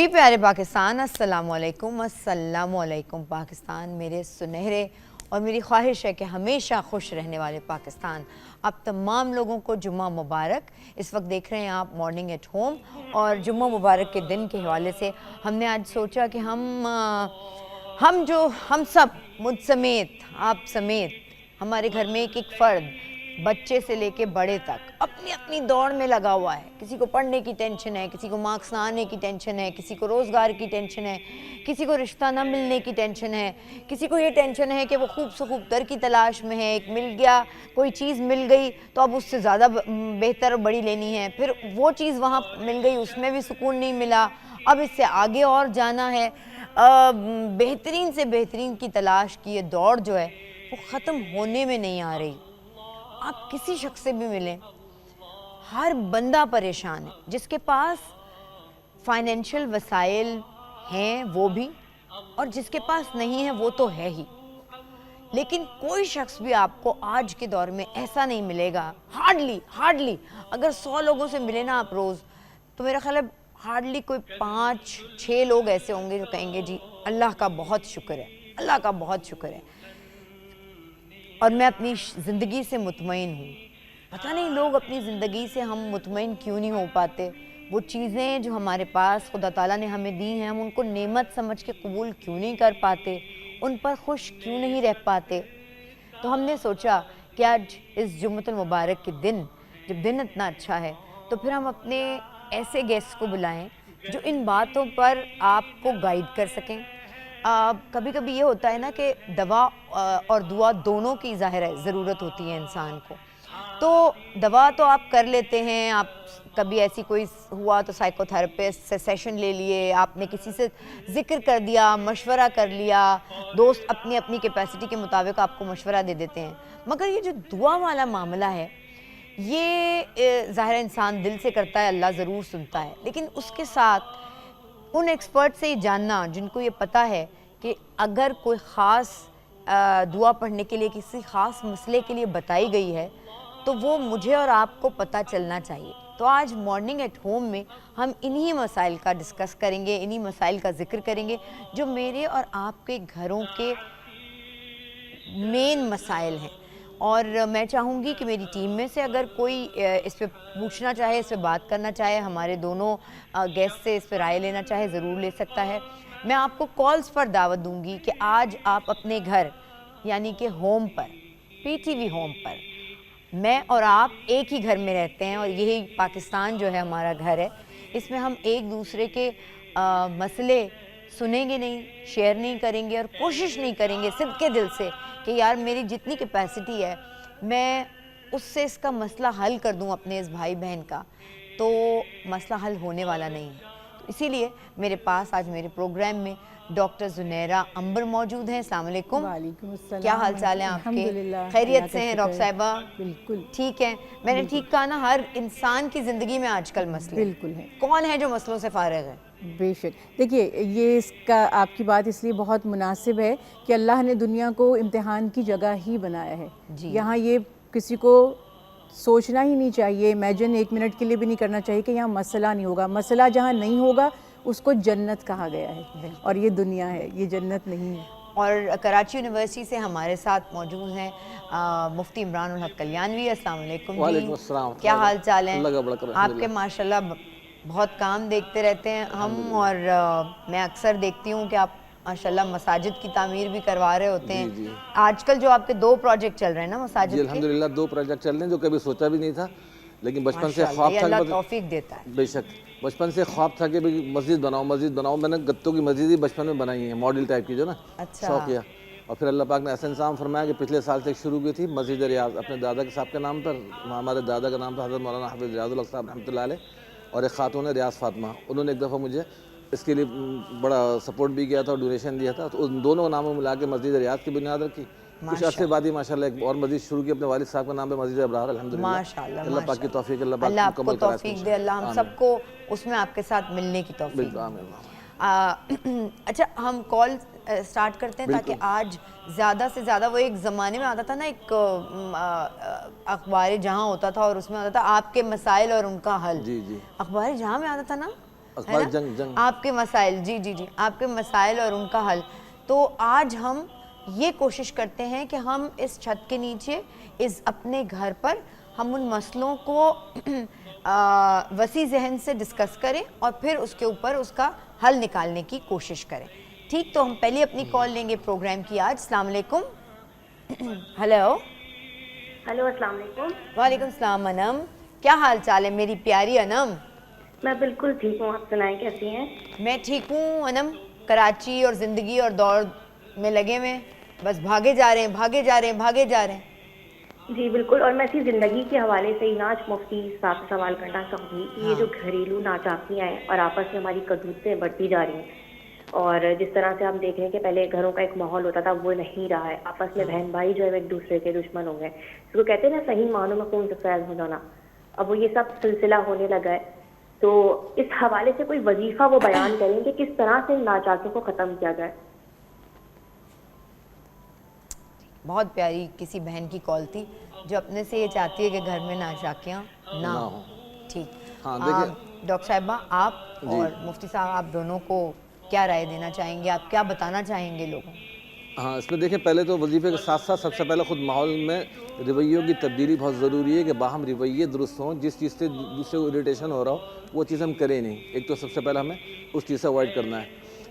جی پیارے پاکستان، السلام علیکم پاکستان، میرے سنہرے اور میری خواہش ہے کہ ہمیشہ خوش رہنے والے پاکستان، آپ تمام لوگوں کو جمعہ مبارک۔ اس وقت دیکھ رہے ہیں آپ مارننگ ایٹ ہوم، اور جمعہ مبارک کے دن کے حوالے سے ہم نے آج سوچا کہ ہم سب مجھ سمیت آپ سمیت ہمارے گھر میں ایک فرد، بچے سے لے کے بڑے تک اپنی اپنی دوڑ میں لگا ہوا ہے۔ کسی کو پڑھنے کی ٹینشن ہے، کسی کو مارکس نہ آنے کی ٹینشن ہے، کسی کو روزگار کی ٹینشن ہے، کسی کو رشتہ نہ ملنے کی ٹینشن ہے، کسی کو یہ ٹینشن ہے کہ وہ خوب سے خوب تر کی تلاش میں ہے، ایک مل گیا، کوئی چیز مل گئی تو اب اس سے زیادہ بہتر اور بڑی لینی ہے، پھر وہ چیز وہاں مل گئی اس میں بھی سکون نہیں ملا، اب اس سے آگے اور جانا ہے۔ بہترین سے بہترین کی تلاش کی یہ دوڑ جو ہے وہ ختم ہونے میں نہیں آ رہی۔ آپ کسی شخص سے بھی ملیں، ہر بندہ پریشان ہے، جس کے پاس فائنینشل وسائل ہیں وہ بھی، اور جس کے پاس نہیں ہے وہ تو ہے ہی، لیکن کوئی شخص بھی آپ کو آج کے دور میں ایسا نہیں ملے گا، ہارڈلی اگر 100 لوگوں سے ملے نا آپ روز، تو میرا خیال ہے ہارڈلی کوئی 5-6 لوگ ایسے ہوں گے جو کہیں گے جی اللہ کا بہت شکر ہے، اللہ کا بہت شکر ہے، اور میں اپنی زندگی سے مطمئن ہوں۔ پتہ نہیں لوگ اپنی زندگی سے ہم مطمئن کیوں نہیں ہو پاتے، وہ چیزیں جو ہمارے پاس خدا تعالیٰ نے ہمیں دی ہیں، ہم ان کو نعمت سمجھ کے قبول کیوں نہیں کر پاتے، ان پر خوش کیوں نہیں رہ پاتے۔ تو ہم نے سوچا کہ آج اس جمعۃ المبارک کے دن، جب دن اتنا اچھا ہے، تو پھر ہم اپنے ایسے گیسٹ کو بلائیں جو ان باتوں پر آپ کو گائیڈ کر سکیں۔ کبھی کبھی یہ ہوتا ہے نا کہ دوا اور دعا دونوں کی ظاہر ہے ضرورت ہوتی ہے انسان کو، تو دوا تو آپ کر لیتے ہیں، آپ کبھی ایسی کوئی ہوا تو سائیکو تھراپسٹ سے سیشن لے لیے، آپ نے کسی سے ذکر کر دیا، مشورہ کر لیا، دوست اپنی اپنی کیپیسٹی کے مطابق آپ کو مشورہ دے دیتے ہیں، مگر یہ جو دعا والا معاملہ ہے یہ ظاہر انسان دل سے کرتا ہے، اللہ ضرور سنتا ہے، لیکن اس کے ساتھ ان ایکسپرٹ سے یہ جاننا جن کو یہ پتہ ہے کہ اگر کوئی خاص دعا پڑھنے کے لیے کسی خاص مسئلے کے لیے بتائی گئی ہے تو وہ مجھے اور آپ کو پتہ چلنا چاہیے۔ تو آج مارننگ ایٹ ہوم میں ہم انہی مسائل کا ڈسکس کریں گے، انہی مسائل کا ذکر کریں گے جو میرے اور آپ کے گھروں کے مین مسائل ہیں، اور میں چاہوں گی کہ میری ٹیم میں سے اگر کوئی اس پہ پوچھنا چاہے، اس پہ بات کرنا چاہے، ہمارے دونوں گیسٹ سے اس پہ رائے لینا چاہے، ضرور لے سکتا ہے۔ میں آپ کو کالز پر دعوت دوں گی کہ آج آپ اپنے گھر یعنی کہ ہوم پر، پی ٹی وی ہوم پر، میں اور آپ ایک ہی گھر میں رہتے ہیں، اور یہی پاکستان جو ہے ہمارا گھر ہے، اس میں ہم ایک دوسرے کے مسئلے سنیں گے نہیں، شیئر نہیں کریں گے، اور کوشش نہیں کریں گے صدق کے دل سے کہ یار میری جتنی کیپیسٹی ہے میں اس سے اس کا مسئلہ حل کر دوں اپنے اس بھائی بہن کا، تو مسئلہ حل ہونے والا نہیں ہے۔ تو اسی لیے میرے پاس آج میرے پروگرام میں ڈاکٹر زنیرہ عنبر موجود ہیں۔ السلام علیکم۔ وعلیکم السلام۔ کیا حال چال ہیں آپ کے؟ الحمدللہ، خیریت سے ہیں ڈاکٹر صاحبہ؟ بالکل ٹھیک ہے۔ میں نے ٹھیک کہا نا، ہر انسان کی زندگی میں آج کل مسئلے بالکل ہے۔ کون ہے جو مسئلوں سے فارغ ہے؟ بے شک، دیکھیے یہ اس کا آپ کی بات اس لیے بہت مناسب ہے کہ اللہ نے دنیا کو امتحان کی جگہ ہی بنایا ہے۔ یہاں یہ کسی کو سوچنا ہی نہیں چاہیے، امیجن ایک منٹ کے لیے بھی نہیں کرنا چاہیے کہ یہاں مسئلہ نہیں ہوگا۔ مسئلہ جہاں نہیں ہوگا اس کو جنت کہا گیا ہے، اور یہ دنیا ہے، یہ جنت نہیں ہے۔ اور کراچی یونیورسٹی سے ہمارے ساتھ موجود ہیں مفتی عمران الحق کلیانوی۔ السلام علیکم جی۔ وعلیکم السلام۔ کیا حال چال ہیں؟ اللہ کا بڑا کرم۔ آپ کے ماشاءاللہ بہت کام دیکھتے رہتے ہیں ہم، اور میں اکثر دیکھتی ہوں کہ آپ ماشاءاللہ مساجد کی تعمیر بھی کروا رہے ہوتے ہیں۔ آج کل جو آپ کے 2 پروجیکٹ چل رہے ہیں نا مساجد کے؟ جی الحمدللہ 2 پروجیکٹ چل رہے ہیں جو کبھی سوچا بھی نہیں تھا، لیکن بچپن سے خواب تھا۔ اللہ توفیق دیتا ہے۔ بے شک، بچپن سے خواب تھا کہ مسجد بناؤ۔ میں نے گتوں کی مسجد ہی بچپن میں بنائی ہے، ماڈل ٹائپ کی جو نا، شوق کیا، اور پھر اللہ پاک نے ایسا انتظام فرمایا کہ پچھلے سال سے شروع کی تھی مسجد ریاض اپنے دادا کے صاحب کے نام پر۔ ہمارے دادا کا نام تھا حضرت مولانا حافظ ریاض الحق صاحب رحمۃ اللہ علیہ، اور ایک خاتون ہے ریاض فاطمہ، انہوں نے ایک دفعہ مجھے اس کے لیے بڑا سپورٹ بھی کیا تھا اور ڈونیشن دیا تھا، تو ان دونوں ناموں ملا کے مسجد ریاض کی بنیاد رکھی۔ کچھ عرصے بعد ہی ماشاءاللہ ایک اور مسجد شروع کی اپنے والد صاحب کے نام پہ، مسجد ابرار الحمدللہ۔ ماشاءاللہ، اللہ پاک کی توفیق، اللہ پاک آپ کو توفیق دے، اللہ ہم سب کو اس میں آپ کے ساتھ ملنے کی توفیق دے۔ اچھا ہم کال سٹارٹ کرتے ہیں تاکہ آج زیادہ سے زیادہ، وہ ایک زمانے میں آتا تھا نا، ایک اخبار جہاں ہوتا تھا اور اس میں آتا تھا آپ کے مسائل اور ان کا حل۔ جی جی، اخبار جہاں میں آتا تھا نا اخبار جنگ آپ کے مسائل، جی جی جی، آپ کے مسائل اور ان کا حل. تو آج ہم یہ کوشش کرتے ہیں کہ ہم اس چھت کے نیچے اس اپنے گھر پر ہم ان مسئلوں کو وسیع ذہن سے ڈسکس کریں اور پھر اس کے اوپر اس کا حل نکالنے کی کوشش کریں. ٹھیک، تو ہم پہلے اپنی کال لیں گے پروگرام کی آج. السلام علیکم. ہیلو. ہیلو، السلام علیکم. وعلیکم السلام انم. کیا حال چال ہے میری پیاری انم؟ میں بالکل ٹھیک ہوں، آپ سنائیں کیسی ہیں؟ میں ٹھیک ہوں انم. کراچی اور زندگی اور دوڑ میں لگے ہوئے، بس بھاگے جا رہے ہیں بھاگے جا رہے ہیں بھاگے جا رہے ہیں. جی بالکل. اور میں اسی زندگی کے حوالے سے ہی نا آج مفتی صاحب سے سوال کرنا چاہوں گی کہ یہ جو گھریلو ناچاکیاں ہیں اور آپس میں ہماری کدوتیں بڑھتی جا رہی ہیں، اور جس طرح سے ہم دیکھ رہے ہیں کہ پہلے گھروں کا ایک ماحول ہوتا تھا وہ نہیں رہا ہے، آپس میں بہن بھائی جو ہے ایک دوسرے کے دشمن ہو گئے، اس کو کہتے ہیں نا صحیح معنوں میں خون سفید ہو جانا. اب وہ یہ سب سلسلہ ہونے لگا ہے. تو اس حوالے سے کوئی وظیفہ وہ بیان کریں کہ کس طرح سے ان ناچاکیوں کو ختم کیا جائے. بہت پیاری کسی بہن کی کال تھی جو اپنے سے یہ چاہتی ہے کہ گھر میں ناچاکیاں نہ ہوں. ٹھیک. ہاں دیکھیں ڈاکٹر صاحبہ، آپ اور مفتی صاحب، آپ دونوں کو کیا رائے دینا چاہیں گے؟ آپ کیا بتانا چاہیں گے لوگوں؟ ہاں، اس میں دیکھیں پہلے تو وظیفے کے ساتھ ساتھ سب سے پہلے خود ماحول میں رویوں کی تبدیلی بہت ضروری ہے کہ باہم رویے درست ہوں. جس چیز سے دوسرے کو اریٹیشن ہو رہا ہو وہ چیز ہم کریں نہیں. ایک تو سب سے پہلے ہمیں اس چیز سے اوائڈ کرنا ہے،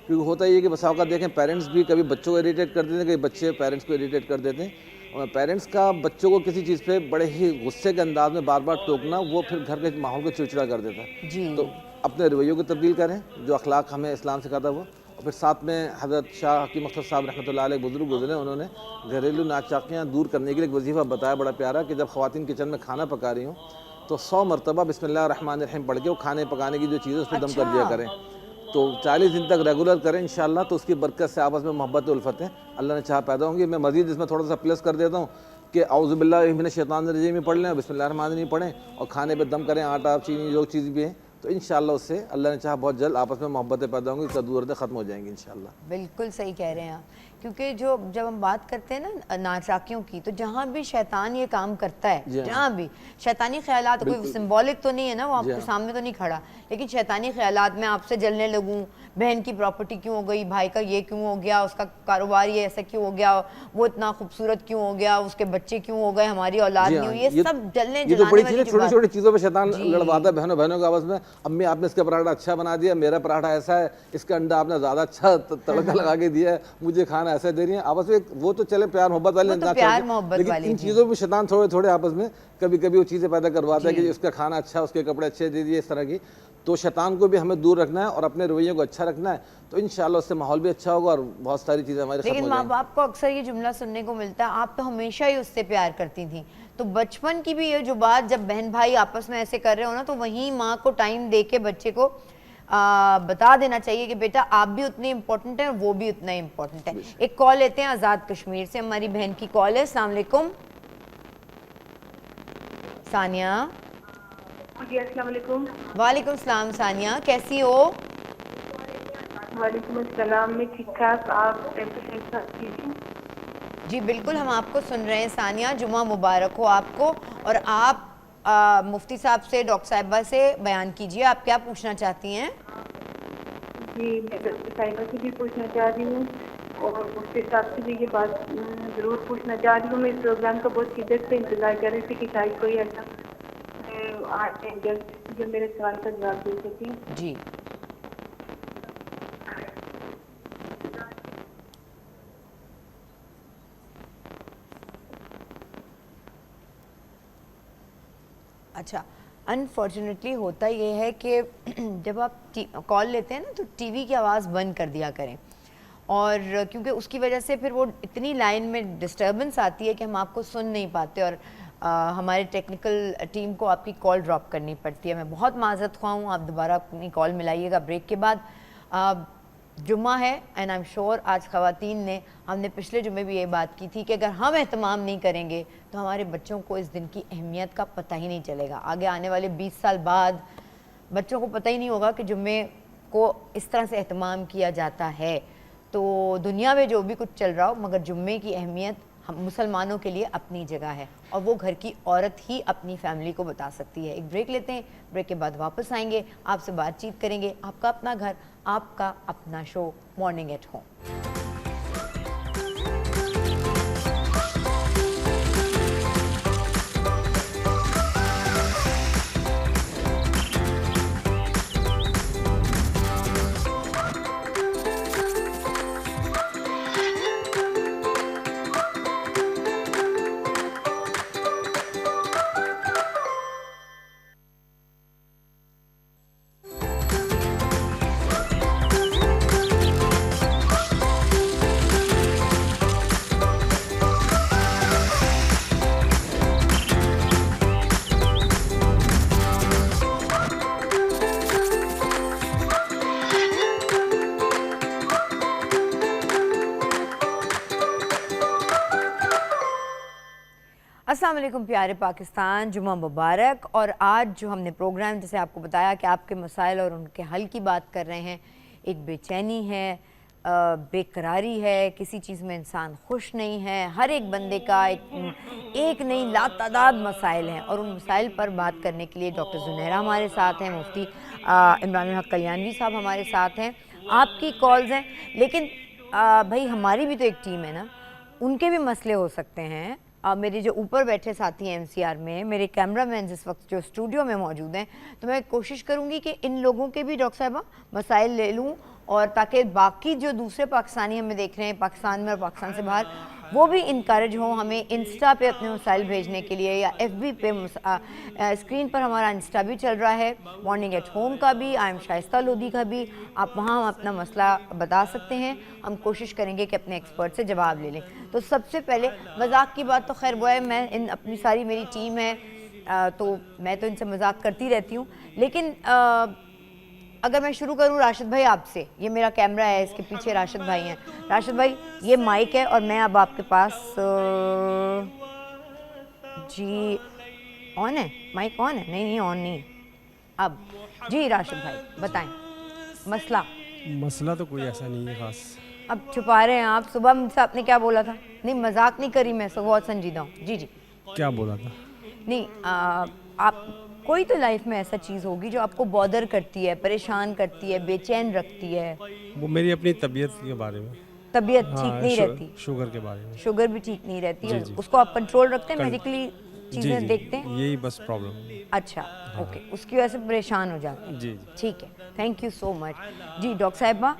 کیونکہ ہوتا یہ ہے کہ بسا اوقات دیکھیں پیرنٹس بھی کبھی بچوں کو اریٹیٹ کر دیتے ہیں، کبھی بچے پیرنٹس کو اریٹیٹ کر دیتے ہیں. اور پیرنٹس کا بچوں کو کسی چیز پہ بڑے ہی غصے کے انداز میں بار بار ٹوکنا وہ پھر گھر کے ماحول کو چڑچڑا کر دیتا ہے. جی. تو اپنے رویوں کو تبدیل کریں، جو اخلاق ہمیں اسلام سکھاتا ہے وہ. اور پھر ساتھ میں حضرت شاہ حکیم اختر صاحب رحمۃ اللہ علیہ بزرگ گزرے، انہوں نے گھریلو ناچاکیاں دور کرنے کے لیے ایک وظیفہ بتایا بڑا پیارا کہ جب خواتین کچن میں کھانا پکا رہی ہوں تو 100 مرتبہ بسم اللہ الرحمن الرحیم پڑھ کے وہ کھانے پکانے کی جو چیزیں اس پہ دم کر دیا کریں. تو 40 دن تک ریگولر کریں انشاءاللہ، تو اس کی برکت سے آپس میں محبت و الفتیں اللہ نے چاہا پیدا ہوں گی. میں مزید اس میں تھوڑا سا پلس کر دیتا ہوں کہ اعوذ باللہ من الشیطان الرجیم میں پڑھ لیں، بسم اللہ الرحمن الرحیم پڑھیں اور کھانے پہ دم کریں، آٹا چینی جو چیز بھی ہیں، تو انشاءاللہ اس سے اللہ نے چاہا بہت جلد آپس میں محبتیں پیدا ہوں گی، کدوردیں ختم ہو جائیں گی انشاءاللہ. بالکل صحیح کہہ رہے ہیں آپ. کیونکہ جب ہم بات کرتے ہیں نا ناچاکیوں کی، تو جہاں بھی شیطان یہ کام کرتا ہے، جہاں بھی شیطانی خیالات، کوئی سمبولک تو نہیں ہے نا، وہ آپ کے سامنے تو نہیں کھڑا، لیکن شیطانی خیالات میں آپ سے جلنے لگوں، بہن کی پراپرٹی کیوں ہو گئی، بھائی کا یہ کیوں ہو گیا، اس کا کاروبار یہ ایسا کیوں ہو گیا، وہ اتنا خوبصورت کیوں ہو گیا، اس کے بچے کیوں ہو گئے، ہماری اولاد نہیں ہوئی، یہ سب جلنے جلانے والی چھوٹی چھوٹی چیزوں پہ شیطان لڑواتا ہے بہنوں کے آپس میں. امی آپ نے اس کا پراٹھا اچھا بنا دیا، میرا پراٹھا ایسا ہے، اس کا انڈا آپ نے زیادہ اچھا تڑکا لگا کے دیا ہے، مجھے کھانا ایسا دے رہی ہیں. آپس میں وہ تو چلے پیار محبت والے لیکن ان چیزوں میں شیطان تھوڑے تھوڑے آپس میں کبھی وہ چیزیں پیدا کرواتا ہے کہ اس کا کھانا اچھا، اس کے کپڑے اچھے دے دیے، اس طرح کی. تو شیطان کو بھی ہمیں دور رکھنا ہے اور اپنے رویے کو اچھا رکھنا ہے، تو انشاءاللہ اس سے ماحول بھی اچھا ہوگا اور بہت ساری چیزیں ہماری ختم ہو جائیں گی. لیکن ماں باپ کو اکثر یہ جملہ سننے کو ملتا ہے، آپ تو ہمیشہ ہی اس سے پیار کرتی تھیں. تو بچپن کی بھی یہ جو بات، جب بہن بھائی آپس میں ایسے کر رہے ہو نا، تو وہیں ماں کو ٹائم دے کے بچے کو بتا دینا چاہیے کہ بیٹا آپ بھی اتنے امپورٹنٹ ہیں اور وہ بھی اتنا امپورٹنٹ ہے. ایک کال لیتے ہیں آزاد کشمیر سے، ہماری بہن کی کال ہے. السلام علیکم. ثانیہ. جی السلام علیکم. وعلیکم السلام ثانیہ، کیسی ہو؟ وعلیکم السلام، میں ٹھیک ٹھاک. آپ جی بالکل، ہم آپ کو سن رہے ہیں ثانیہ. جمعہ مبارک ہو آپ کو. اور آپ مفتی صاحب سے، ڈاکٹر صاحبہ سے بیان کیجئے، آپ کیا پوچھنا چاہتی ہیں؟ جی میں ڈاکٹر صاحبہ سے بھی پوچھنا چاہ رہی ہوں اور مفتی صاحب سے بھی یہ بات ضرور پوچھنا چاہ رہی ہوں. میں اس پروگرام کا بہت شدت سے انتظار کر رہی تھی کہ شاید کوئی ایسا جو میرے سوال کا جواب دے سکیں. جی اچھا. انفارچونیٹلی ہوتا یہ ہے کہ جب آپ کال لیتے ہیں نا تو ٹی وی کی آواز بند کر دیا کریں، اور کیونکہ اس کی وجہ سے پھر وہ اتنی لائن میں ڈسٹربنس آتی ہے کہ ہم آپ کو سن نہیں پاتے، اور ہمارے ٹیکنیکل ٹیم کو آپ کی کال ڈراپ کرنی پڑتی ہے. میں بہت معذرت خواہ ہوں، آپ دوبارہ اپنی کال ملائیے گا بریک کے بعد. جمعہ ہے اینڈ آئی ایم شیور آج خواتین نے، ہم نے پچھلے جمعے بھی یہ بات کی تھی کہ اگر ہم اہتمام نہیں کریں گے تو ہمارے بچوں کو اس دن کی اہمیت کا پتہ ہی نہیں چلے گا. آگے آنے والے 20 سال بعد بچوں کو پتہ ہی نہیں ہوگا کہ جمعے کو اس طرح سے اہتمام کیا جاتا ہے. تو دنیا میں جو بھی کچھ چل رہا ہو، مگر جمعے کی اہمیت ہم مسلمانوں کے لیے اپنی جگہ ہے اور وہ گھر کی عورت ہی اپنی فیملی کو بتا سکتی ہے. ایک بریک لیتے ہیں, بریک کے بعد واپس آئیں گے, آپ سے بات چیت کریں گے. آپ کا اپنا گھر, آپ کا اپنا شو, مارننگ ایٹ ہوم. السلام علیکم پیارے پاکستان, جمعہ مبارک. اور آج جو ہم نے پروگرام, جیسے آپ کو بتایا کہ آپ کے مسائل اور ان کے حل کی بات کر رہے ہیں. ایک بے چینی ہے, بے قراری ہے, کسی چیز میں انسان خوش نہیں ہے. ہر ایک بندے کا ایک نہیں لاتعداد مسائل ہیں, اور ان مسائل پر بات کرنے کے لیے ڈاکٹر زنیرہ ہمارے ساتھ ہیں, مفتی عمران الحق کلیانوی صاحب ہمارے ساتھ ہیں. آپ کی کالز ہیں, لیکن بھائی ہماری بھی تو ایک ٹیم ہے نا, ان کے بھی مسئلے ہو سکتے ہیں. میرے جو اوپر بیٹھے ساتھی ہیں MCR میں, میرے کیمرہ مینز اس وقت جو اسٹوڈیو میں موجود ہیں, تو میں کوشش کروں گی کہ ان لوگوں کے بھی ڈاکٹر صاحبہ مسائل لے لوں, اور تاکہ باقی جو دوسرے پاکستانی ہمیں دیکھ رہے ہیں پاکستان میں اور پاکستان سے باہر, وہ بھی انکریج ہوں ہمیں انسٹا پہ اپنے مسائل بھیجنے کے لیے, یا FB پہ. اسکرین پر ہمارا انسٹا بھی چل رہا ہے, مارننگ ایٹ ہوم کا بھی, آئی ایم شائستہ لودھی کا بھی. آپ وہاں اپنا مسئلہ بتا سکتے ہیں, ہم کوشش کریں گے کہ اپنے ایکسپرٹ سے جواب لے لیں. تو سب سے پہلے مذاق کی بات تو خیر وہ ہے, میں اپنی ساری میری ٹیم ہے تو میں تو ان سے مذاق کرتی رہتی ہوں, لیکن اگر میں شروع کروں راشد بھائی آپ سے, یہ میرا کیمرہ ہے, اس کے پیچھے راشد بھائی ہیں. راشد بھائی یہ مائک ہے, اور میں اب آپ کے پاس, جی آن ہے مائک, آن ہے؟ نہیں آن نہیں ہے اب. جی راشد بھائی بتائیں مسئلہ تو کوئی ایسا نہیں ہے خاص. اب چھپا رہے ہیں آپ, صبح مجھ سے آپ نے کیا بولا تھا؟ نہیں مذاق نہیں کری میں, سو بہت سنجیدہ ہوں. جی کیا بولا تھا؟ نہیں آپ کوئی تو لائف میں ایسا چیز ہوگی جو آپ کو بودر کرتی ہے, پریشان کرتی ہے, بے چین رکھتی ہے. وہ میری اپنی طبیعت کے بارے میں. طبیعت ٹھیک نہیں رہتی, شوگر کے بارے میں. شوگر بھی ٹھیک نہیں رہتی, اس کو آپ کنٹرول رکھتے ہیں, میڈیکلی چیزیں دیکھتے ہیں؟ یہی بس پرابلم. اچھا اوکے, اس کی وجہ سے پریشان ہو جاتے ہیں. جی ٹھیک ہے, تھینک یو سو مچ. جی ڈاکٹر صاحبہ,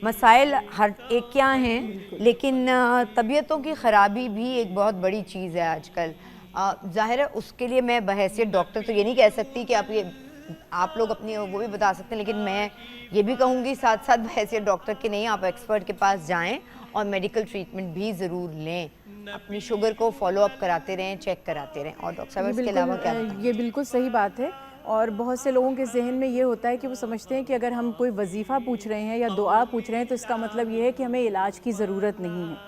مسائل ہر ایک کیا ہیں, لیکن طبیعتوں کی خرابی بھی ایک بہت بڑی چیز ہے آج کل. ظاہر ہے اس کے لیے میں بحیثیت ڈاکٹر تو یہ نہیں کہہ سکتی کہ آپ لوگ اپنی وہ بھی بتا سکتے ہیں, لیکن میں یہ بھی کہوں گی ساتھ ساتھ بحیثیت ڈاکٹر کے نہیں, آپ ایکسپرٹ کے پاس جائیں اور میڈیکل ٹریٹمنٹ بھی ضرور لیں, اپنی شوگر کو فالو اپ کراتے رہیں, چیک کراتے رہیں. اور ڈاکٹر صاحب اس کے علاوہ کیا بتائیں؟ یہ بالکل صحیح بات ہے, اور بہت سے لوگوں کے ذہن میں یہ ہوتا ہے کہ وہ سمجھتے ہیں کہ اگر ہم کوئی وظیفہ پوچھ رہے ہیں یا دعا پوچھ رہے ہیں تو اس کا مطلب یہ ہے کہ ہمیں علاج کی ضرورت نہیں ہے.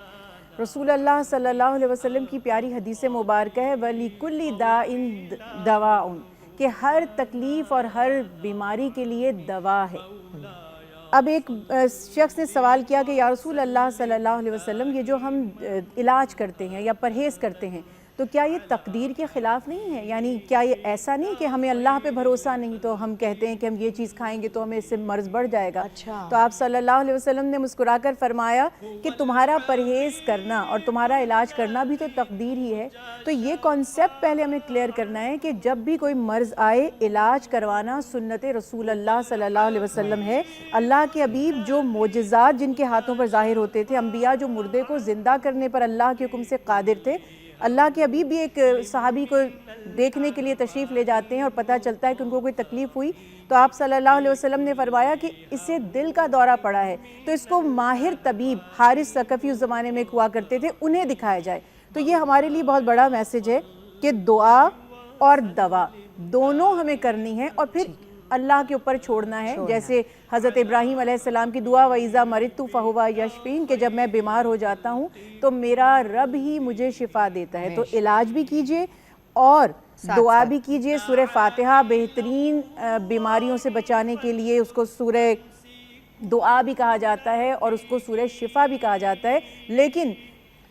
رسول اللہ صلی اللہ علیہ وسلم کی پیاری حدیث مبارکہ ہے وَلِكُلِّ دَاءٍ دَوَاءٌ, کہ ہر تکلیف اور ہر بیماری کے لیے دوا ہے. اب ایک شخص نے سوال کیا کہ یا رسول اللہ صلی اللہ علیہ وسلم, یہ جو ہم علاج کرتے ہیں یا پرہیز کرتے ہیں تو کیا یہ تقدیر کے خلاف نہیں ہے؟ یعنی کیا یہ ایسا نہیں کہ ہمیں اللہ پہ بھروسہ نہیں تو ہم کہتے ہیں کہ ہم یہ چیز کھائیں گے تو ہمیں اس سے مرض بڑھ جائے گا؟ تو آپ صلی اللہ علیہ وسلم نے مسکرا کر فرمایا کہ تمہارا پرہیز کرنا اور تمہارا علاج کرنا بھی تو تقدیر ہی ہے. تو یہ کانسیپٹ پہلے ہمیں کلیئر کرنا ہے کہ جب بھی کوئی مرض آئے, علاج کروانا سنت رسول اللہ صلی اللہ علیہ وسلم ہے. اللہ کے حبیب جو معجزات جن کے ہاتھوں پر ظاہر ہوتے تھے, انبیاء جو مردے کو زندہ کرنے پر اللہ کے حکم سے قادر تھے, اللہ کے حبیب بھی ایک صحابی کو دیکھنے کے لیے تشریف لے جاتے ہیں اور پتہ چلتا ہے کہ ان کو کوئی تکلیف ہوئی, تو آپ صلی اللہ علیہ وسلم نے فرمایا کہ اسے دل کا دورہ پڑا ہے تو اس کو ماہر طبیب حارث ثقفی اس زمانے میں ہوا کرتے تھے, انہیں دکھایا جائے. تو یہ ہمارے لیے بہت بڑا میسج ہے کہ دعا اور دوا دونوں ہمیں کرنی ہے, اور پھر اللہ کے اوپر چھوڑنا ہے. جیسے حضرت ابراہیم علیہ السلام کی دعا وَإِذَا مَرِضْتُ فَهُوَ يَشْفِينِ, کہ جب میں بیمار ہو جاتا ہوں تو میرا رب ہی مجھے شفا دیتا ہے. تو علاج بھی کیجئے اور دعا بھی کیجئے. سورہ فاتحہ بہترین بیماریوں سے بچانے کے لیے اس کو سورہ دعا بھی کہا جاتا ہے اور اس کو سورہ شفا بھی کہا جاتا ہے, لیکن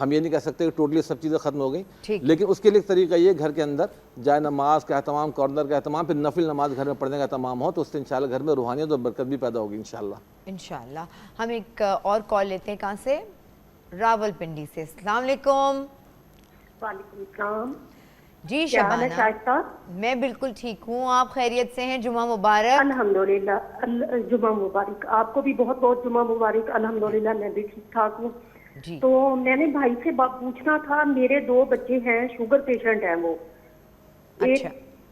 ہم یہ نہیں کہہ سکتے کہ ٹوٹلی سب چیزیں ختم ہو گئیں، لیکن اس کے لیے ایک طریقہ یہ گھر کے اندر جائے نماز کا اہتمام، کارنر کا اہتمام، پھر نفل نماز گھر میں پڑھنے کا اہتمام ہو، تو اس سے انشاءاللہ گھر میں روحانیت اور برکت بھی پیدا ہوگی انشاءاللہ۔ انشاءاللہ۔ ہم ایک اور کال لیتے ہیں، کہاں سے؟ راول پنڈی سے۔ السلام علیکم۔ وعلیکم السلام جی کیا حال ہے شبانہ، شائستہ؟ میں بالکل ٹھیک ہوں، آپ خیریت سے ہیں؟ جمعہ مبارک۔ الحمدللہ، جمعہ مبارک، آپ کو بھی بہت بہت جمعہ مبارک۔ الحمدللہ میں بھی ٹھیک ٹھاک ہوں۔ جی تو میں نے بھائی سے پوچھنا تھا، میرے 2 بچے ہیں، شوگر پیشنٹ ہیں وہ، اچھا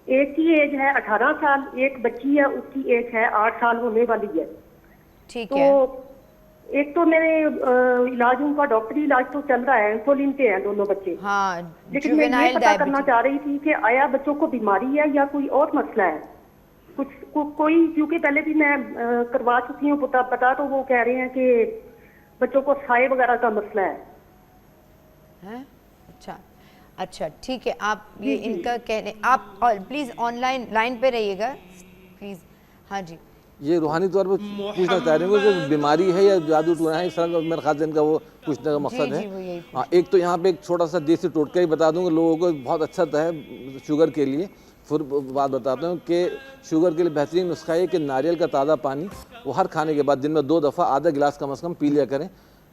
ایک کی ایج ہے 18 سال، ایک بچی ہے اس کی ایج ہے 8 سال ہونے والی ہے۔ ٹھیک تو ہے۔ ایک تو میرے علاج ان کا ڈاکٹری علاج تو چل رہا ہے، انسولین پہ ہیں دونوں بچے، ہاں، لیکن میں یہ پتا کرنا چاہ رہی تھی کہ آیا بچوں کو بیماری ہے یا کوئی اور مسئلہ ہے کوئی، کیونکہ پہلے بھی میں کروا چکی ہوں پتا، تو وہ کہہ رہے ہیں کہ بچوں کو سائے وغیرہ کا مسئلہ ہے۔ اچھا اچھا ٹھیک ہے، آپ یہ ان کا کہنے، آپ پلیز آن لائن پہ رہیے گا پلیز۔ ہاں جی، یہ روحانی طور پہ پوچھنا چاہ رہے ہوں کہ بیماری ہے یا جادو ٹونا ہے، اس طرح کا میرے خیال سے ان کا وہ پوچھنے کا مقصد ہے۔ ہاں، ایک تو یہاں پہ ایک چھوٹا سا دیسی ٹوٹکا ہی بتا دوں کہ لوگوں کو بہت اچھا ہے شوگر کے لیے۔ پھر بات بتاتا ہوں کہ شوگر کے لیے بہترین نسخہ یہ کہ ناریل کا تازہ پانی وہ ہر کھانے کے بعد دن میں 2 دفعہ آدھا گلاس کم از کم پی لیا کریں،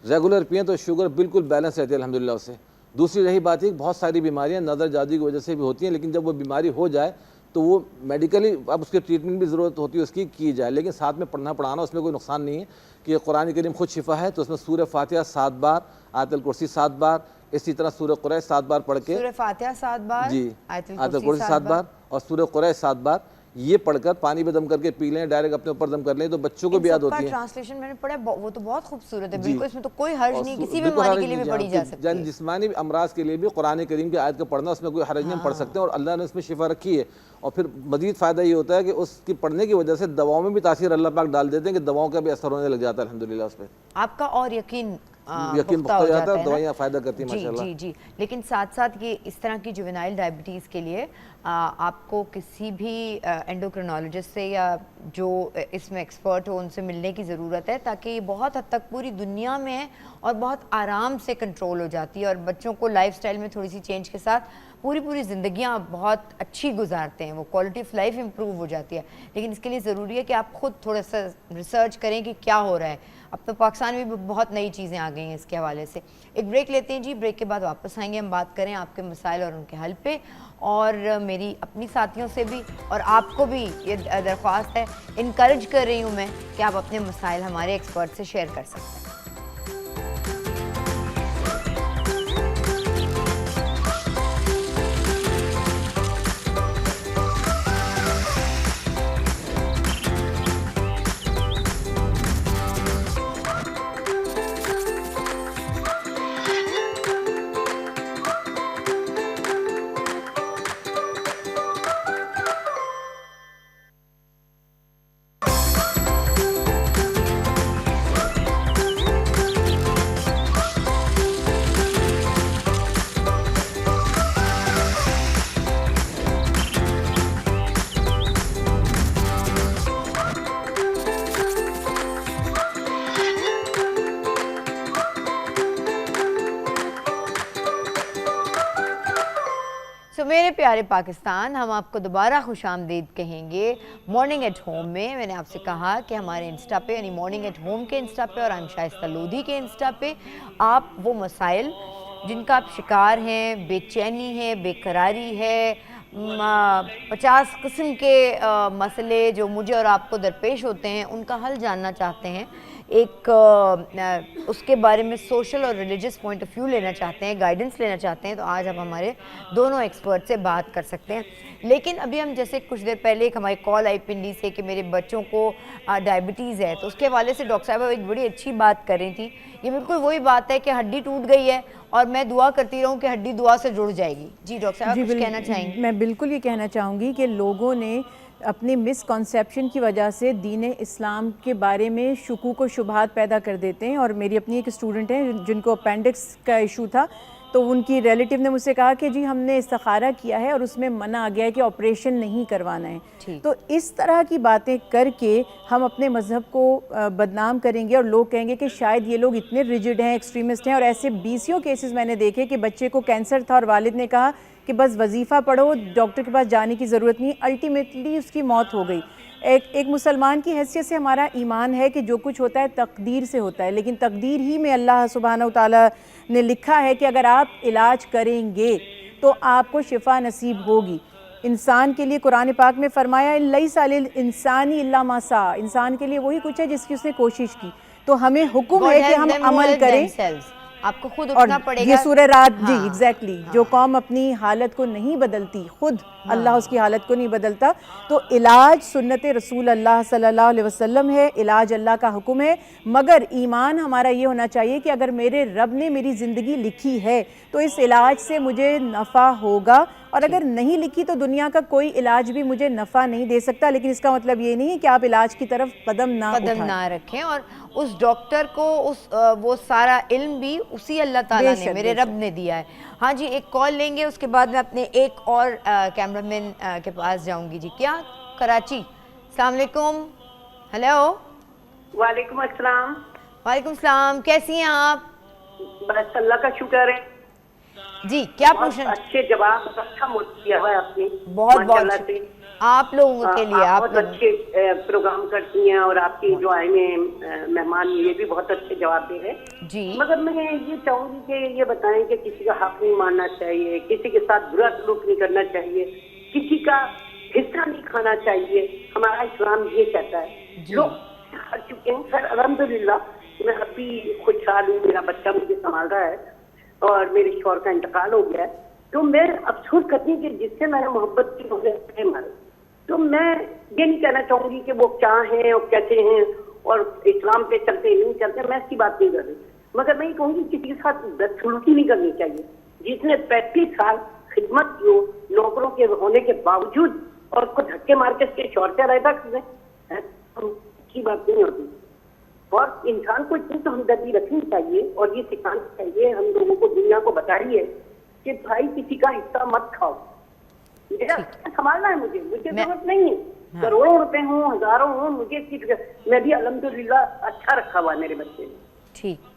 ریگولر پئیں تو شوگر بالکل بیلنس رہتی ہے الحمدللہ اس سے۔ دوسری رہی بات ہے کہ بہت ساری بیماریاں نظر جادو کی وجہ سے بھی ہوتی ہیں، لیکن جب وہ بیماری ہو جائے تو وہ میڈیکلی اب اس کے ٹریٹمنٹ بھی ضرورت ہوتی ہے اس کی جائے، لیکن ساتھ میں پڑھنا پڑھانا اس میں کوئی نقصان نہیں ہے کہ قرآن کریم خود شفا ہے، تو اس میں سورہ فاتحہ 7 بار، آیت الکرسی 7 بار، اسی طرح سورہ قریش 7 بار پڑھ کے، سورہ فاتحہ 7 بار، جی آیت آیت الکرسی 7 بار اور سورہ قریش 7 بار، یہ پڑھ کر پانی میں دم کر کے پی لیں، ڈائریکٹ اپنے اوپر دم کر لیں، تو بچوں کو بھی یاد ہوتی ہے۔ ٹرانسلیشن میں نے پڑھا، وہ تو بہت خوبصورت ہے، بالکل اس میں تو کوئی حرج نہیں، کسی بھی بیماری کے لیے بھی پڑھی جا سکتی ہے۔ جسمانی امراض کے لیے بھی قرآن کریم کی آیت کا پڑھنا اس میں کوئی حرج نہیں، پڑھ سکتے ہیں، اور اللہ نے اس میں شفا رکھی ہے۔ اور پھر مزید فائدہ یہ ہوتا ہے کہ اس کی پڑھنے کی وجہ سے دواؤں میں بھی تاثیر اللہ پاک ڈال دیتے ہیں کہ دواؤں کا بھی اثر ہونے لگ جاتا ہے الحمدللہ اس پہ، آپ کا اور یقین پختہ ہو جاتا ہے، دوائیاں فائدہ کرتی ہیں ماشاءاللہ۔ جی جی، لیکن ساتھ ساتھ یہ اس طرح کی جوینائل ڈائبٹیز کے لیے آپ کو کسی بھی اینڈوکرینالوجسٹ سے یا جو اس میں ایکسپرٹ ہو ان سے ملنے کی ضرورت ہے، تاکہ یہ بہت حد تک پوری دنیا میں ہے اور بہت آرام سے کنٹرول ہو جاتی ہے، اور بچوں کو لائف سٹائل میں تھوڑی سی چینج کے ساتھ پوری زندگیاں بہت اچھی گزارتے ہیں، وہ کوالٹی آف لائف امپروو ہو جاتی ہے۔ لیکن اس کے لیے ضروری ہے کہ آپ خود تھوڑا سا ریسرچ کریں کہ کیا ہو رہا ہے۔ اب تو پاکستان میں بھی بہت نئی چیزیں آ گئی ہیں اس کے حوالے سے۔ ایک بریک لیتے ہیں جی، بریک کے بعد واپس آئیں گے، ہم بات کریں آپ کے مسائل اور ان کے حل پہ، اور میری اپنی ساتھیوں سے بھی اور آپ کو بھی یہ درخواست ہے، انکریج کر رہی ہوں میں کہ آپ اپنے مسائل ہمارے ایکسپرٹ سے شیئر کر سکتے ہیں۔ میرے پیارے پاکستان، ہم آپ کو دوبارہ خوش آمدید کہیں گے مارننگ ایٹ ہوم میں۔ میں نے آپ سے کہا کہ ہمارے انسٹا پہ، یعنی مارننگ ایٹ ہوم کے انسٹا پہ اور شائستہ لودھی کے انسٹا پہ، آپ وہ مسائل جن کا آپ شکار ہیں، بے چینی ہے، بے قراری ہے، 50 قسم کے مسئلے جو مجھے اور آپ کو درپیش ہوتے ہیں، ان کا حل جاننا چاہتے ہیں، ایک اس کے بارے میں سوشل اور ریلیجس پوائنٹ آف ویو لینا چاہتے ہیں، گائیڈنس لینا چاہتے ہیں، تو آج آپ ہمارے دونوں ایکسپرٹ سے بات کر سکتے ہیں۔ لیکن ابھی ہم جیسے کچھ دیر پہلے ایک ہماری کال آئی پنڈی سے کہ میرے بچوں کو ڈائبٹیز ہے، تو اس کے حوالے سے ڈاکٹر صاحبہ ایک بڑی اچھی بات کر رہی تھیں۔ یہ بالکل وہی بات ہے کہ ہڈی ٹوٹ گئی ہے اور میں دعا کرتی رہوں کہ ہڈی دعا سے جڑ جائے گی۔ جی ڈاکٹر صاحبہ کچھ کہنا چاہیں گی؟ میں بالکل یہ کہنا چاہوں گی کہ لوگوں نے اپنی مس کنسیپشن کی وجہ سے دین اسلام کے بارے میں شکوک و شبہات پیدا کر دیتے ہیں، اور میری اپنی ایک اسٹوڈنٹ ہے جن کو اپینڈکس کا ایشو تھا، تو ان کی ریلیٹیو نے مجھ سے کہا کہ جی ہم نے استخارہ کیا ہے اور اس میں منع آ گیا ہے کہ آپریشن نہیں کروانا ہے. تو اس طرح کی باتیں کر کے ہم اپنے مذہب کو بدنام کریں گے اور لوگ کہیں گے کہ شاید یہ لوگ اتنے ریجڈ ہیں, ایکسٹریمسٹ ہیں. اور ایسے بیسیوں کیسز میں نے دیکھے کہ بچے کو کینسر تھا اور والد نے کہا کہ بس وظیفہ پڑھو, ڈاکٹر کے پاس جانے کی ضرورت نہیں, الٹیمیٹلی اس کی موت ہو گئی. ایک مسلمان کی حیثیت سے ہمارا ایمان ہے کہ جو کچھ ہوتا ہے تقدیر سے ہوتا ہے, لیکن تقدیر ہی میں اللہ سبحانہ و تعالیٰ نے لکھا ہے کہ اگر آپ علاج کریں گے تو آپ کو شفا نصیب ہوگی. انسان کے لیے قرآن پاک میں فرمایا لیس علی الانسان الا ما سعی, انسان کے لیے وہی کچھ ہے جس کی اس نے کوشش کی. تو ہمیں حکم ہے کہ ہم عمل کریں, آپ کو خود اور اٹھنا پڑے گا. یہ سورہ رات, جی ایگزیکٹلی, جو قوم اپنی حالت کو نہیں بدلتی, خود اللہ اس کی حالت کو نہیں بدلتا. تو علاج سنت رسول اللہ صلی اللہ علیہ وسلم ہے, علاج اللہ کا حکم ہے. مگر ایمان ہمارا یہ ہونا چاہیے کہ اگر میرے رب نے میری زندگی لکھی ہے تو اس علاج سے مجھے نفع ہوگا, اور اگر نہیں لکھی تو دنیا کا کوئی علاج بھی مجھے نفع نہیں دے سکتا. لیکن اس کا مطلب یہ نہیں ہے کہ آپ علاج کی طرف قدم نہ رکھیں, اور اس ڈاکٹر کو وہ سارا علم بھی اسی اللہ تعالیٰ نے, میرے رب نے دیا ہے. ہاں جی, ایک کال لیں گے, اس کے بعد میں اپنے ایک اور کیمرہ مین کے پاس جاؤں گی. جی کیا کراچی, السلام علیکم. ہیلو. وعلیکم السلام. وعلیکم السلام, کیسی ہیں آپ؟ بس اللہ کا شکر ہے. جی کیا پوچھیں؟ اچھے جواب, اچھا موضوع دیا ہوا ہے آپ نے, بہت بہت آپ لوگوں کے لیے. آپ بہت اچھے پروگرام کرتی ہیں, اور آپ کی جو آئے ہیں مہمان یہ بھی بہت اچھے جواب دے رہے ہیں. جی مگر میں یہ چاہوں گی کہ یہ بتائیں کہ کسی کا حق نہیں ماننا چاہیے, کسی کے ساتھ برا سلوک نہیں کرنا چاہیے, کسی کا حصہ نہیں کھانا چاہیے. ہمارا اسلام یہ کہتا ہے. لوگ ہر چکے ہیں سر, الحمدللہ میں ابھی خوشحال ہوں, میرا بچہ مجھے سنبھال رہا ہے اور میرے شوہر کا انتقال ہو گیا ہے. تو میں افسوس کرتی ہوں کہ جس سے میں نے محبت کی مجھے مارے. تو میں یہ نہیں کہنا چاہوں گی کہ وہ کیا ہیں اور کیسے ہیں اور اسلام پہ چلتے نہیں چلتے, میں اس کی بات نہیں کر رہی. مگر میں یہ کہوں گی کسی کے ساتھ بدسلوکی نہیں کرنی چاہیے. جس نے 35 سال خدمت کی ہو نوکروں کے ہونے کے باوجود, اور اس کو دھکے مار کے اس کے شوہر سے علیحدہ کر دیں, کی بات نہیں ہوتی. اور انسان کو اتنی تو ہمدردی رکھنی چاہیے, اور یہ سکھانا چاہیے ہم لوگوں کو, دنیا کو بتائیے کہ بھائی کسی کا حصہ مت کھاؤ. میرا سنبھالنا ہے, مجھے ضرورت نہیں ہے, کروڑوں روپے ہوں, ہزاروں ہوں, مجھے اس کی فکر, میں بھی الحمدللہ اچھا رکھا ہوا ہے میرے بچے نے. ٹھیک,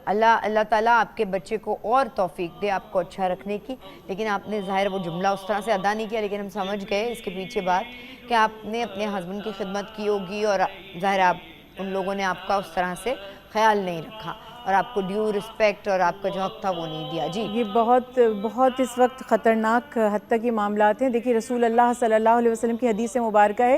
اللہ تعالیٰ آپ کے بچے کو اور توفیق دے آپ کو اچھا رکھنے کی. لیکن آپ نے ظاہر وہ جملہ اس طرح سے ادا نہیں کیا, لیکن ہم سمجھ گئے اس کے پیچھے بات کہ آپ نے اپنے ہسبینڈ کی خدمت کی ہوگی, اور ظاہر آپ ان لوگوں نے آپ کا اس طرح سے خیال نہیں رکھا, اور آپ کو ڈیو رسپیکٹ اور آپ کا جو حق تھا وہ نہیں دیا. جی یہ بہت اس وقت خطرناک حد تک یہ معاملات ہیں. دیکھیے رسول اللہ صلی اللہ علیہ وسلم کی حدیث مبارکہ ہے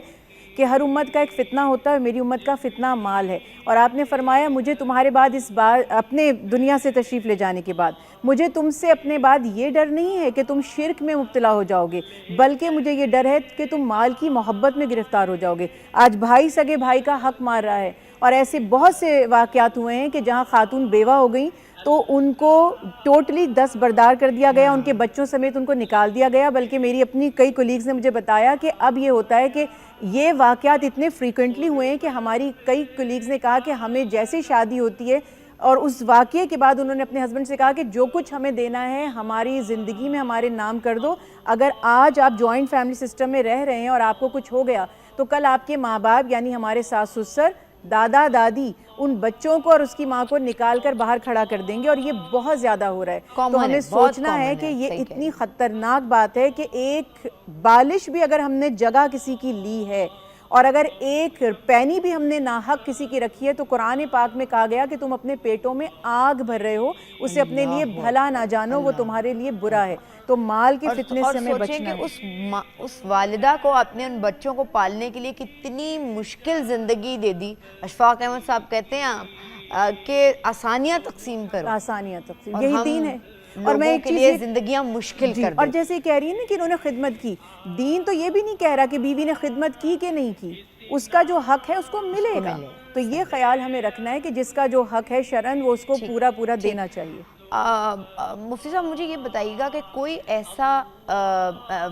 کہ ہر امت کا ایک فتنہ ہوتا ہے, میری امت کا فتنہ مال ہے. اور آپ نے فرمایا مجھے تمہارے بعد اس بار اپنے دنیا سے تشریف لے جانے کے بعد مجھے تم سے اپنے بعد یہ ڈر نہیں ہے کہ تم شرک میں مبتلا ہو جاؤ گے, بلکہ مجھے یہ ڈر ہے کہ تم مال کی محبت میں گرفتار ہو جاؤ گے. آج بھائی سگے بھائی کا حق مار رہا ہے, اور ایسے بہت سے واقعات ہوئے ہیں کہ جہاں خاتون بیوہ ہو گئیں تو ان کو ٹوٹلی دستبردار کر دیا گیا, ان کے بچوں سمیت ان کو نکال دیا گیا. بلکہ میری اپنی کئی کولیگز نے مجھے بتایا کہ اب یہ ہوتا ہے کہ یہ واقعات اتنے فریکوینٹلی ہوئے ہیں کہ ہماری کئی کولیگز نے کہا کہ ہمیں جیسے شادی ہوتی ہے, اور اس واقعے کے بعد انہوں نے اپنے ہسبینڈ سے کہا کہ جو کچھ ہمیں دینا ہے ہماری زندگی میں ہمارے نام کر دو. اگر آج آپ جوائنٹ فیملی سسٹم میں رہ رہے ہیں اور آپ کو کچھ ہو گیا تو کل آپ کے ماں باپ یعنی ہمارے ساس سسر, دادا دادی ان بچوں کو اور اس کی ماں کو نکال کر باہر کھڑا کر دیں گے. اور یہ بہت زیادہ ہو رہا ہے. تو ہمیں سوچنا ہے کہ یہ اتنی خطرناک بات ہے کہ ایک بالش بھی اگر ہم نے جگہ کسی کی لی ہے, اور اگر ایک پینی بھی ہم نے ناحق کسی کی رکھی ہے, تو قرآن پاک میں کہا گیا کہ تم اپنے پیٹوں میں آگ بھر رہے ہو, اسے اپنے لیے بھلا نہ جانو, وہ تمہارے لیے برا ہے. تو مال کے فتنے سے ہمیں بچنا ہے. کہ اس والدہ کو اپنے ان بچوں کو پالنے کے لیے کتنی مشکل زندگی دے دی. اشفاق احمد صاحب کہتے ہیں کہ آسانیاں تقسیم کرو, آسانیاں تقسیم, یہی دین ہے. اور میں کے لیے زندگیاں مشکل کر دیں. اور جیسے کہہ رہی ہے نا کہ انہوں نے خدمت کی, دین تو یہ بھی نہیں کہہ رہا کہ بیوی نے خدمت کی کہ نہیں کی, اس کا جو حق ہے اس کو ملے گا. تو یہ خیال ہمیں رکھنا ہے کہ جس کا جو حق ہے شرعاً وہ اس کو پورا دینا چاہیے. مفتی صاحب مجھے یہ بتائیے گا کہ کوئی ایسا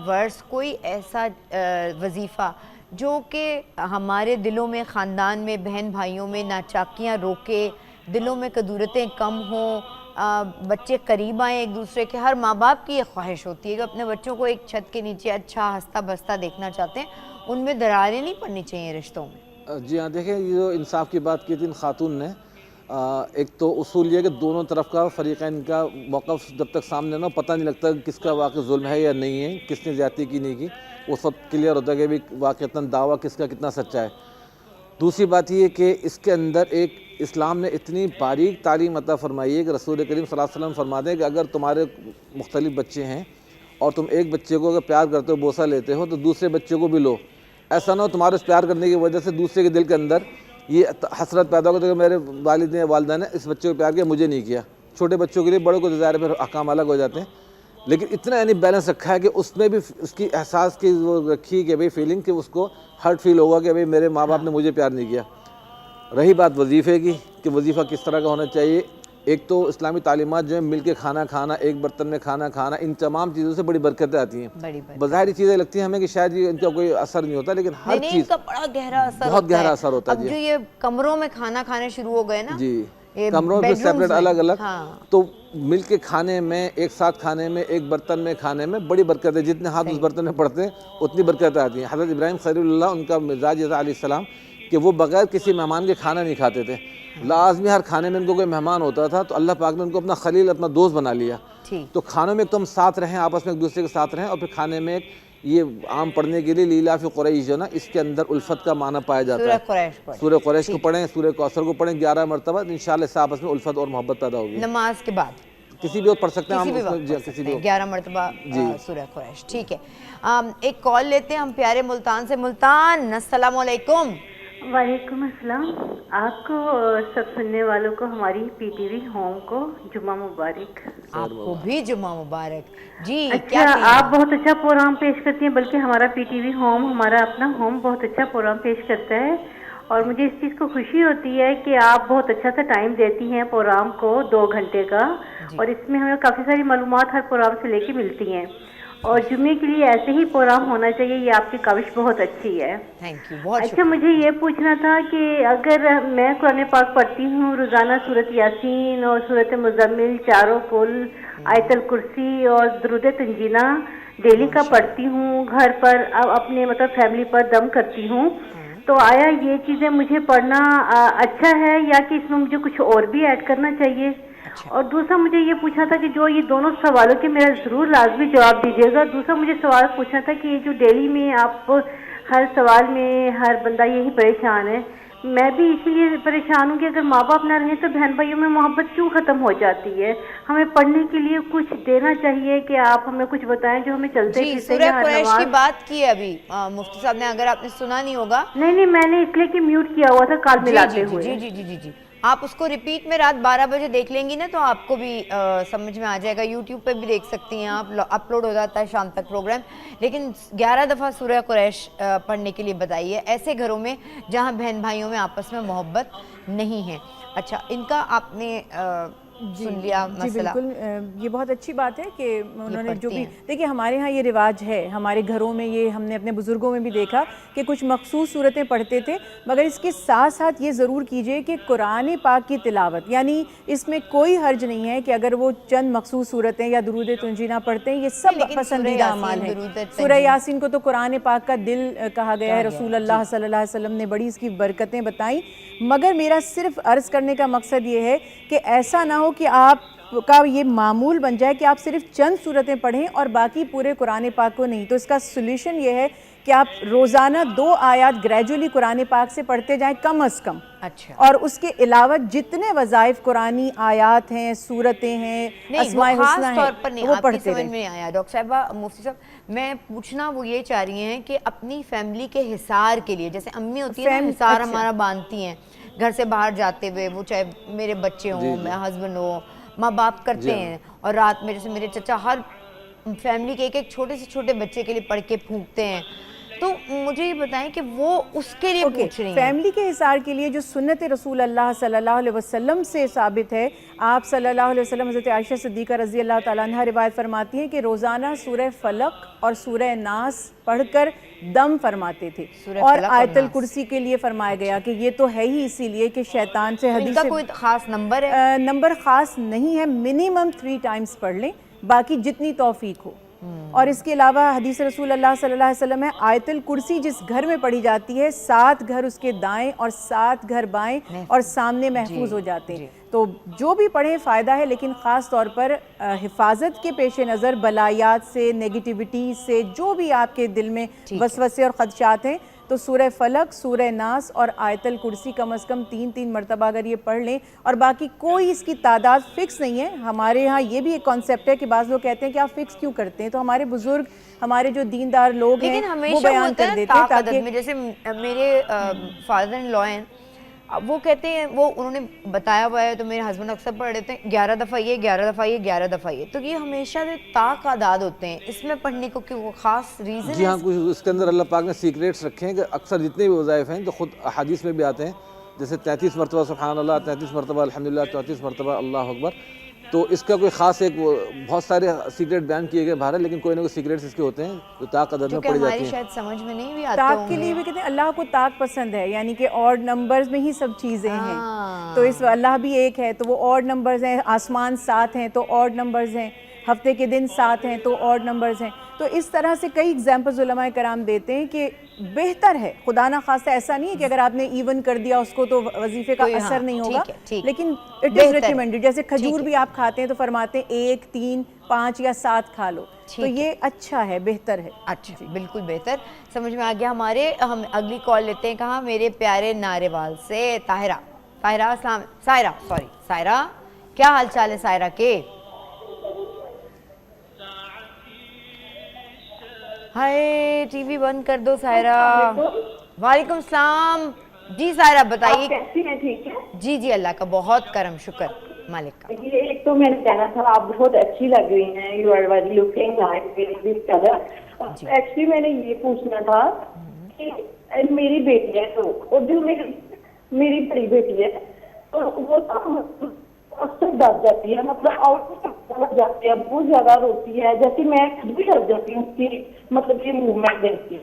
ورس, کوئی ایسا وظیفہ جو کہ ہمارے دلوں میں, خاندان میں, بہن بھائیوں میں ناچاکیاں روکے, دلوں میں کدورتیں کم ہوں, بچے قریب آئیں ایک دوسرے کے. ہر ماں باپ کی یہ خواہش ہوتی ہے کہ اپنے بچوں کو ایک چھت کے نیچے اچھا ہنستا بستا دیکھنا چاہتے ہیں, ان میں دراریں نہیں پڑنی چاہیے رشتوں میں. جی ہاں, دیکھیں یہ جو انصاف کی بات کی تھی ان خاتون نے, ایک تو اصول یہ کہ دونوں طرف کا فریقین کا موقف جب تک سامنے نہ ہو پتہ نہیں لگتا کس کا واقع ظلم ہے یا نہیں ہے, کس نے زیادتی کی نہیں کی, وہ سب کلیئر ہوتا ہے کہ بھی واقعتاً دعویٰ کس کا کتنا سچا ہے. دوسری بات یہ کہ اس کے اندر ایک اسلام نے اتنی باریک تعلیم عطا فرمائی ہے کہ رسول کریم صلی اللہ علیہ وسلم فرماتے ہیں کہ اگر تمہارے مختلف بچے ہیں اور تم ایک بچے کو اگر پیار کرتے ہو, بوسہ لیتے ہو, تو دوسرے بچے کو بھی لو. ایسا نہ ہو تمہارے اس پیار کرنے کی وجہ سے دوسرے کے دل کے اندر یہ حسرت پیدا ہوگا کہ میرے والد نے والدہ نے اس بچے کو پیار کیا, مجھے نہیں کیا. چھوٹے بچوں کے لیے, بڑوں کو ظاہر ہے پھر احکام الگ ہو جاتے ہیں, لیکن اتنا یعنی بیلنس رکھا ہے کہ اس میں بھی اس کی احساس کی وہ رکھی کہ بھئی فیلنگ کہ اس کو ہرٹ فیل ہوگا کہ بھئی میرے ماں باپ نے مجھے پیار نہیں کیا. رہی بات وظیفے کی کہ وظیفہ کس طرح کا ہونا چاہیے, ایک تو اسلامی تعلیمات جو ہیں مل کے کھانا کھانا, ایک برتن میں کھانا کھانا, ان تمام چیزوں سے بڑی برکتیں آتی ہیں. بظاہری چیزیں لگتی ہیں ہمیں کہ شاید ان کا کوئی اثر نہیں ہوتا, لیکن ہر چیز کا بڑا گہرا اثر بہت گہرا اثر ہوتا ہے. اب جو یہ کمروں میں کھانا کھانے شروع ہو گئے نا, جی کمروں میں سیپریٹ الگ الگ, تو مل کے کھانے میں, ایک ساتھ کھانے میں, ایک برتن میں کھانے میں بڑی برکت ہے. جتنے ہاتھ اس برتن میں پڑتے ہیں اتنی برکتیں آتی ہیں. حضرت ابراہیم خلیل اللہ ان کا مزاج یہ تھا علیہ السلام کہ وہ بغیر کسی مہمان کے کھانا نہیں کھاتے تھے. لازمی ہر کھانے میں ان کو کوئی مہمان ہوتا تھا تو اللہ پاک نے ان کو اپنا خلیل, اپنا دوست بنا لیا. تو کھانوں میں ایک تو ہم ساتھ رہیں, آپس میں ایک دوسرے کے ساتھ رہیں, اور پھر کھانے میں ایک یہ عام پڑھنے کے لیے لیلا فی قریش جو نا, اس کے اندر الفت کا معنی پایا جاتا ہے. سورہ قریش کو پڑھیں, سورہ کوثر کو پڑھیں 11 مرتبہ, انشاءاللہ اس سے آپس میں الفت اور محبت پیدا ہوگی. نماز کے بعد کسی بھی وقت پڑھ سکتے ہیں ہم, کسی بھی 11 مرتبہ سورہ قریش. ٹھیک ہے, ایک کال لیتے ہیں ہم پیارے ملتان سے. ملتان, السلام علیکم. وعلیکم السلام. آپ کو سب سننے والوں کو ہماری پی ٹی وی ہوم کو جمعہ مبارک. آپ کو بھی جمعہ مبارک. جی اچھا, آپ بہت اچھا پروگرام پیش کرتی ہیں, بلکہ ہمارا پی ٹی وی ہوم, ہمارا اپنا ہوم بہت اچھا پروگرام پیش کرتا ہے, اور مجھے اس چیز کو خوشی ہوتی ہے کہ آپ بہت اچھا سا ٹائم دیتی ہیں پروگرام کو, 2 گھنٹے کا, اور اس میں ہمیں کافی ساری معلومات ہر پروگرام سے لے کے ملتی ہیں, اور جمعے کے لیے ایسے ہی پروگرام ہونا چاہیے. یہ آپ کی کاوش بہت اچھی ہے. اچھا, مجھے یہ پوچھنا تھا کہ اگر میں قرآن پاک پڑھتی ہوں روزانہ, سورۃ یاسین اور سورۃ مزمل, چاروں کل, آیت الکرسی اور درود تنجینہ ڈیلی کا پڑھتی ہوں, گھر پر اپنے مطلب فیملی پر دم کرتی ہوں, تو آیا یہ چیزیں مجھے پڑھنا اچھا ہے, یا کہ اس میں مجھے کچھ اور بھی ایڈ کرنا چاہیے؟ اور دوسرا مجھے یہ پوچھنا تھا کہ جو یہ دونوں سوالوں کے میرا ضرور لازمی جواب دیجیے گا. دوسرا مجھے سوال پوچھنا تھا کہ یہ جو ڈیلی میں آپ ہر سوال میں ہر بندہ یہی پریشان ہے, میں بھی اسی لیے پریشان ہوں کہ اگر ماں باپ نہ رہیں تو بہن بھائیوں میں محبت کیوں ختم ہو جاتی ہے؟ ہمیں پڑھنے کے لیے کچھ دینا چاہیے, کہ آپ ہمیں کچھ بتائیں جو ہمیں چلتے جی. سورہ قریش کی بات کی ہے ابھی مفتی صاحب نے, اگر آپ نے سنا نہیں ہوگا. نہیں, میں نے اس لیے کہ میوٹ کیا ہوا تھا کال ملاتے ہوئے. جی جی جی جی جی, آپ اس کو ریپیٹ میں رات 12 بجے دیکھ لیں گی نا, تو آپ کو بھی سمجھ میں آ جائے گا. یوٹیوب پہ بھی دیکھ سکتی ہیں آپ, اپلوڈ ہو جاتا ہے شام تک پروگرام. لیکن 11 دفعہ سورہ قریش پڑھنے کے لیے بتائیے, ایسے گھروں میں جہاں بہن بھائیوں میں آپس میں محبت نہیں ہے. اچھا, ان کا آپ نے سن لیا مسئلہ. بالکل, یہ بہت اچھی بات ہے کہ انہوں نے جو بھی, دیکھیے ہمارے ہاں یہ رواج ہے, ہمارے گھروں میں یہ ہم نے اپنے بزرگوں میں بھی دیکھا کہ کچھ مخصوص صورتیں پڑھتے تھے, مگر اس کے ساتھ ساتھ یہ ضرور کیجئے کہ قرآن پاک کی تلاوت, یعنی اس میں کوئی حرج نہیں ہے کہ اگر وہ چند مخصوص صورتیں یا درود تنجینہ پڑھتے ہیں, یہ سب پسندیدہ اعمال ہیں. سورہ یاسین کو تو قرآن پاک کا دل کہا گیا ہے, رسول اللہ صلی اللہ علیہ وسلم نے بڑی اس کی برکتیں بتائیں. مگر میرا صرف عرض کرنے کا مقصد یہ ہے کہ ایسا نہ ہو کہ آپ کا یہ معمول بن جائے کہ آپ صرف چند صورتیں پڑھیں اور باقی پورے قرآن پاک کو نہیں. تو اس کا سولوشن یہ ہے کہ آپ روزانہ 2 آیات گریجولی قرآن پاک سے پڑھتے جائیں کم از کم. اچھا, اور اس کے علاوہ جتنے وظائف قرآنی آیات ہیں, صورتیں ہیں, اسماء الحسنہ ہیں, وہ پڑھتے رہیں. سمجھ میں آیا ڈاکٹر صاحبہ, مفتی صاحب, میں پوچھنا وہ یہ چاہ رہی ہیں کہ اپنی فیملی کے حصار کے لیے, جیسے امی ہوتی ہیں نا حصار ہمارا باندھتی ہیں گھر سے باہر جاتے ہوئے, وہ چاہے میرے بچے ہوں, میرا ہسبینڈ ہو, ماں باپ کرتے ہیں, اور رات میں جیسے میرے چچا ہر فیملی کے ایک چھوٹے سے چھوٹے بچے کے لیے پڑھ کے پھونکتے ہیں. تو مجھے یہ بتائیں کہ وہ اس کے لیے پوچھ رہی ہیں. فیملی کے حصار کے لیے جو سنت رسول اللہ صلی اللہ علیہ وسلم سے ثابت ہے، آپ صلی اللہ علیہ وسلم حضرت عائشہ صدیقہ رضی اللہ تعالیٰ عنہ روایت فرماتی ہیں کہ روزانہ سورہ فلق اور سورہ ناس پڑھ کر دم فرماتے تھے، اور آیت الکرسی کے لیے فرمایا گیا کہ یہ تو ہے ہی اسی لیے کہ شیطان سے ان کا کوئی خاص نمبر ہے؟ نمبر خاص نہیں ہے، منیمم 3 ٹائمز پڑھ لیں، باقی جتنی توفیق ہو. اور اس کے علاوہ حدیث رسول اللہ صلی اللہ علیہ وسلم ہے آیت الکرسی جس گھر میں پڑھی جاتی ہے 7 گھر اس کے دائیں اور 7 گھر بائیں اور سامنے محفوظ ہو جاتے ہیں. تو جو بھی پڑھیں فائدہ ہے، لیکن خاص طور پر حفاظت کے پیش نظر بلایات سے، نیگیٹیوٹی سے، جو بھی آپ کے دل میں وسوسے اور خدشات ہیں، تو سورہ فلق، سورہ ناس اور آیت الکرسی کم از کم 3 مرتبہ اگر یہ پڑھ لیں. اور باقی کوئی اس کی تعداد فکس نہیں ہے. ہمارے ہاں یہ بھی ایک کانسیپٹ ہے کہ بعض لوگ کہتے ہیں کہ آپ فکس کیوں کرتے ہیں، تو ہمارے بزرگ، ہمارے جو دیندار لوگ ہیں وہ بیان کر دیتے ہیں تاکہ جیسے میرے فادر ان لا ہیں، وہ کہتے ہیں، وہ انہوں نے بتایا ہوا ہے، تو میرے ہسبینڈ اکثر پڑھ لیتے ہیں 11 دفعہ یہ، 11 دفعہ یہ، 11 دفعہ یہ. تو یہ ہمیشہ سے طاق اعداد ہوتے ہیں، اس میں پڑھنے کو کوئی خاص ریزن ہے؟ جی ہاں، کچھ اس کے اندر اللہ پاک نے سیکریٹس رکھے ہیں کہ اکثر جتنے بھی وظائف ہیں جو خود احادیث میں بھی آتے ہیں، جیسے 33 مرتبہ سبحان اللہ، 33 مرتبہ الحمدللہ، 34 مرتبہ اللہ اکبر. تو اس کا کوئی خاص ایک بہت سارے سیکریٹ بیان کیے گئے باہر، لیکن کوئی نہ کوئی سیکریٹس اس کے ہوتے ہیں جو طاق عدد میں پڑھی جاتی ہیں. شاید سمجھ میں نہیں بھی آتے طاق کے لیے بھی کہتے ہیں اللہ کو طاق پسند ہے، یعنی کہ آڈ نمبرز میں ہی سب چیزیں ہیں. تو اس اللہ بھی ایک ہے تو وہ آڈ نمبرز ہیں، آسمان 7 ہیں تو آڈ نمبرز ہیں، ہفتے کے دن 7 ہیں تو آڈ نمبرز ہیں. تو اس طرح سے کئی ایگزامپلز علماء کرام دیتے ہیں کہ بہتر ہے، خدا نہ خواستہ ایسا نہیں ہے کہ اگر آپ نے ایون کر دیا اس کو تو وظیفے کا اثر نہیں ہوگا، لیکن اٹ از ریکمینڈڈ. جیسے کھجور بھی آپ کھاتے ہیں تو فرماتے ہیں 1، 3، 5 یا 7 کھا لو، تو یہ اچھا ہے، بہتر ہے. اچھا، بالکل بہتر، سمجھ میں آ گیا. ہم اگلی کال لیتے ہیں کہاں، میرے پیارے ناروال سے طاہرہ. السلام، سائرہ، کیا حال چال ہے سائرہ کے؟ ہائے ٹی وی بند کر دو سائرہ. وعلیکم السلام. جی سائرہ بتائیے. کیسی ہیں؟ ٹھیک ہے جی اللہ کا بہت کرم شکر مالک کا. یہ ایک تو میں نے کہنا تھا آپ بہت اچھی لگ رہی ہیں، you are very looking like this colour. Actually میں نے یہ پوچھنا تھا کہ میری بیٹی ہے تو اور جو میری بڑی بیٹی ہے تو وہ اکثر ڈر جاتی ہے، مطلب آؤٹ لگ جاتی ہے، بہت زیادہ روتی ہے، جیسے میں خود بھی ڈر جاتی ہوں اس کی مطلب یہ موومنٹ دیکھ کے.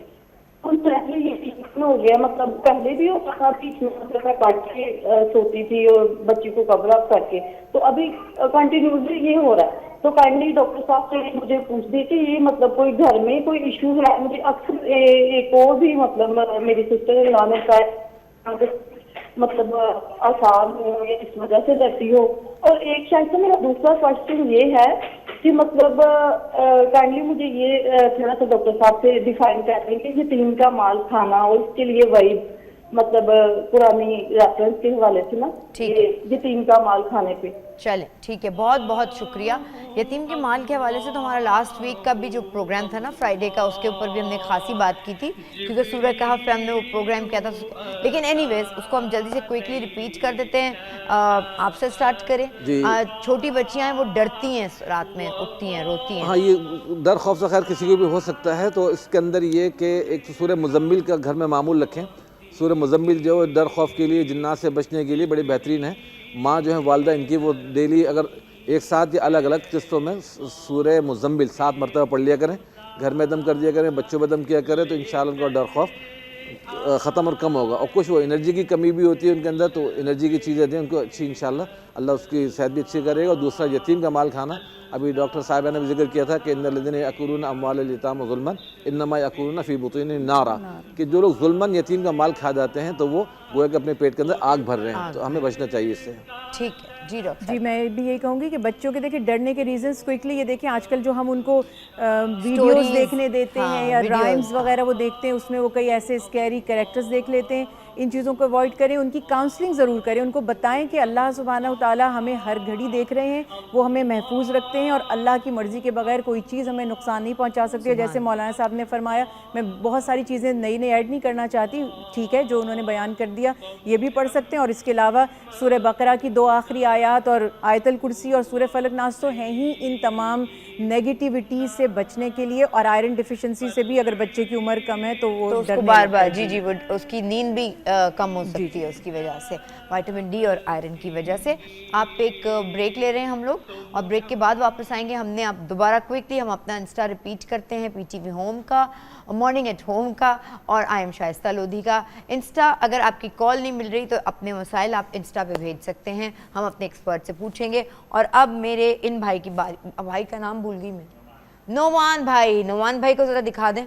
پہلے یہ ٹھیک ہو گیا، مطلب پہلے بھی ہوتا تھا بیچ میں مطلب میں کاٹ کے سوتی تھی اور بچی کو کور اپ کر کے، تو ابھی کنٹینیوسلی یہ ہو رہا ہے. تو کائنڈلی ڈاکٹر صاحب سے مجھے پوچھ دی کہ یہ مطلب کوئی گھر میں کوئی ایشو ہے. مجھے اکثر ایک اور بھی مطلب میری سسٹر ان لا نے کہا مطلب آسان ہو یا اس وجہ سے ڈرتی ہو. اور ایک شاید سے میرا دوسرا کوشچن یہ ہے کہ مطلب کائنڈلی مجھے یہ تھوڑا سا ڈاکٹر صاحب سے ڈیفائن کر دیں کہ یتیم کا مال کھانا اور اس کے لیے وہی مطلب پرانی ریفرنس کے حوالے سے نا یتیم کا مال کھانے پہ. چلیں ٹھیک ہے، بہت بہت شکریہ. یتیم کے مال کے حوالے سے تو ہمارا لاسٹ ویک کا بھی جو پروگرام تھا نا فرائیڈے کا، اس کے اوپر بھی ہم نے خاصی بات کی تھی، کیونکہ سورہ کہف پہ ہم نے وہ پروگرام کیا تھا. لیکن اینی ویز اس کو ہم جلدی سے کوئکلی ریپیٹ کر دیتے ہیں. آپ سے سٹارٹ کریں. چھوٹی بچیاں ہیں وہ ڈرتی ہیں، رات میں اٹھتی ہیں، روتی ہیں. ہاں، یہ ڈر خوف سے خیر کسی کو بھی ہو سکتا ہے. تو اس کے اندر یہ کہ ایک تو سورہ مزمل کا گھر میں معمول رکھیں. سورہ مزمل جو ڈر خوف کے لیے، جنات سے بچنے کے لیے بڑی بہترین ہے. ماں جو ہے والدہ ان کی، وہ ڈیلی اگر ایک ساتھ یا الگ الگ قسطوں میں سورہ مزمل 7 مرتبہ پڑھ لیا کریں، گھر میں دم کر دیا کریں، بچوں میں دم کیا کریں، تو انشاءاللہ ان کا ڈر خوف ختم اور کم ہوگا. اور کچھ وہ انرجی کی کمی بھی ہوتی ہے ان کے اندر، تو انرجی کی چیزیں دیں ان کو اچھی، انشاءاللہ اللہ اس کی صحت بھی اچھی کرے گا. اور دوسرا یتیم کا مال کھانا، ابھی ڈاکٹر صاحبہ نے بھی ذکر کیا تھا کہ ان الذین یأکلون اموال الیتام ظلما انما یأکلون فی بطونہم نارا، کہ جو لوگ ظلماً یتیم کا مال کھا جاتے ہیں تو وہ گویا کہ اپنے پیٹ کے اندر آگ بھر رہے ہیں. تو ہمیں بچنا چاہیے اس سے. ٹھیک ہے جی ڈاکٹر. جی میں بھی یہی کہوں گی کہ بچوں کے دیکھیں ڈرنے کے ریزنز کوئکلی یہ دیکھیں، آج کل جو ہم ان کو ویڈیوز دیکھنے دیتے ہیں یا رائمز وغیرہ وہ دیکھتے ہیں، اس میں وہ کئی ایسے اسکیری کریکٹرز دیکھ لیتے ہیں ان چیزوں کو اوائڈ کریں, ان کی کاؤنسلنگ ضرور کریں, ان کو بتائیں کہ اللہ سبحانہ و تعالیٰ ہمیں ہر گھڑی دیکھ رہے ہیں, وہ ہمیں محفوظ رکھتے ہیں, اور اللہ کی مرضی کے بغیر کوئی چیز ہمیں نقصان نہیں پہنچا سکتی ہے. جیسے مولانا صاحب نے فرمایا, میں بہت ساری چیزیں نئی ایڈ نہیں کرنا چاہتی, ٹھیک ہے جو انہوں نے بیان کر دیا یہ بھی پڑھ سکتے ہیں, اور اس کے علاوہ سورہ بقرہ کی 2 آخری آیات اور آیت الکرسی اور سورہ فلق ناس تو ہیں ہی ان تمام نیگیٹیوٹی سے بچنے کے لیے, اور آئرن ڈیفیشنسی سے بھی اگر بچے کی عمر کم ہے تو وہ اس کو بار بار جی وہ اس کی نیند بھی کم ہو سکتی ہے اس کی وجہ سے, وائٹامن ڈی اور آئرن کی وجہ سے. آپ ایک بریک لے رہے ہیں ہم لوگ, اور بریک کے بعد واپس آئیں گے. ہم نے آپ دوبارہ کوئکلی ہم اپنا انسٹا ریپیٹ کرتے ہیں, پی ٹی وی ہوم کا, مارننگ ایٹ ہوم کا, اور آئی ایم شائستہ لودھی کا انسٹا. اگر آپ کی کال نہیں مل رہی تو اپنے مسائل آپ انسٹا پہ بھیج سکتے ہیں, ہم اپنے ایکسپرٹ سے پوچھیں گے. اور اب میرے ان بھائی کی بھائی کا نام بھول گئی میں, نعمان بھائی کو ذرا دکھا دیں.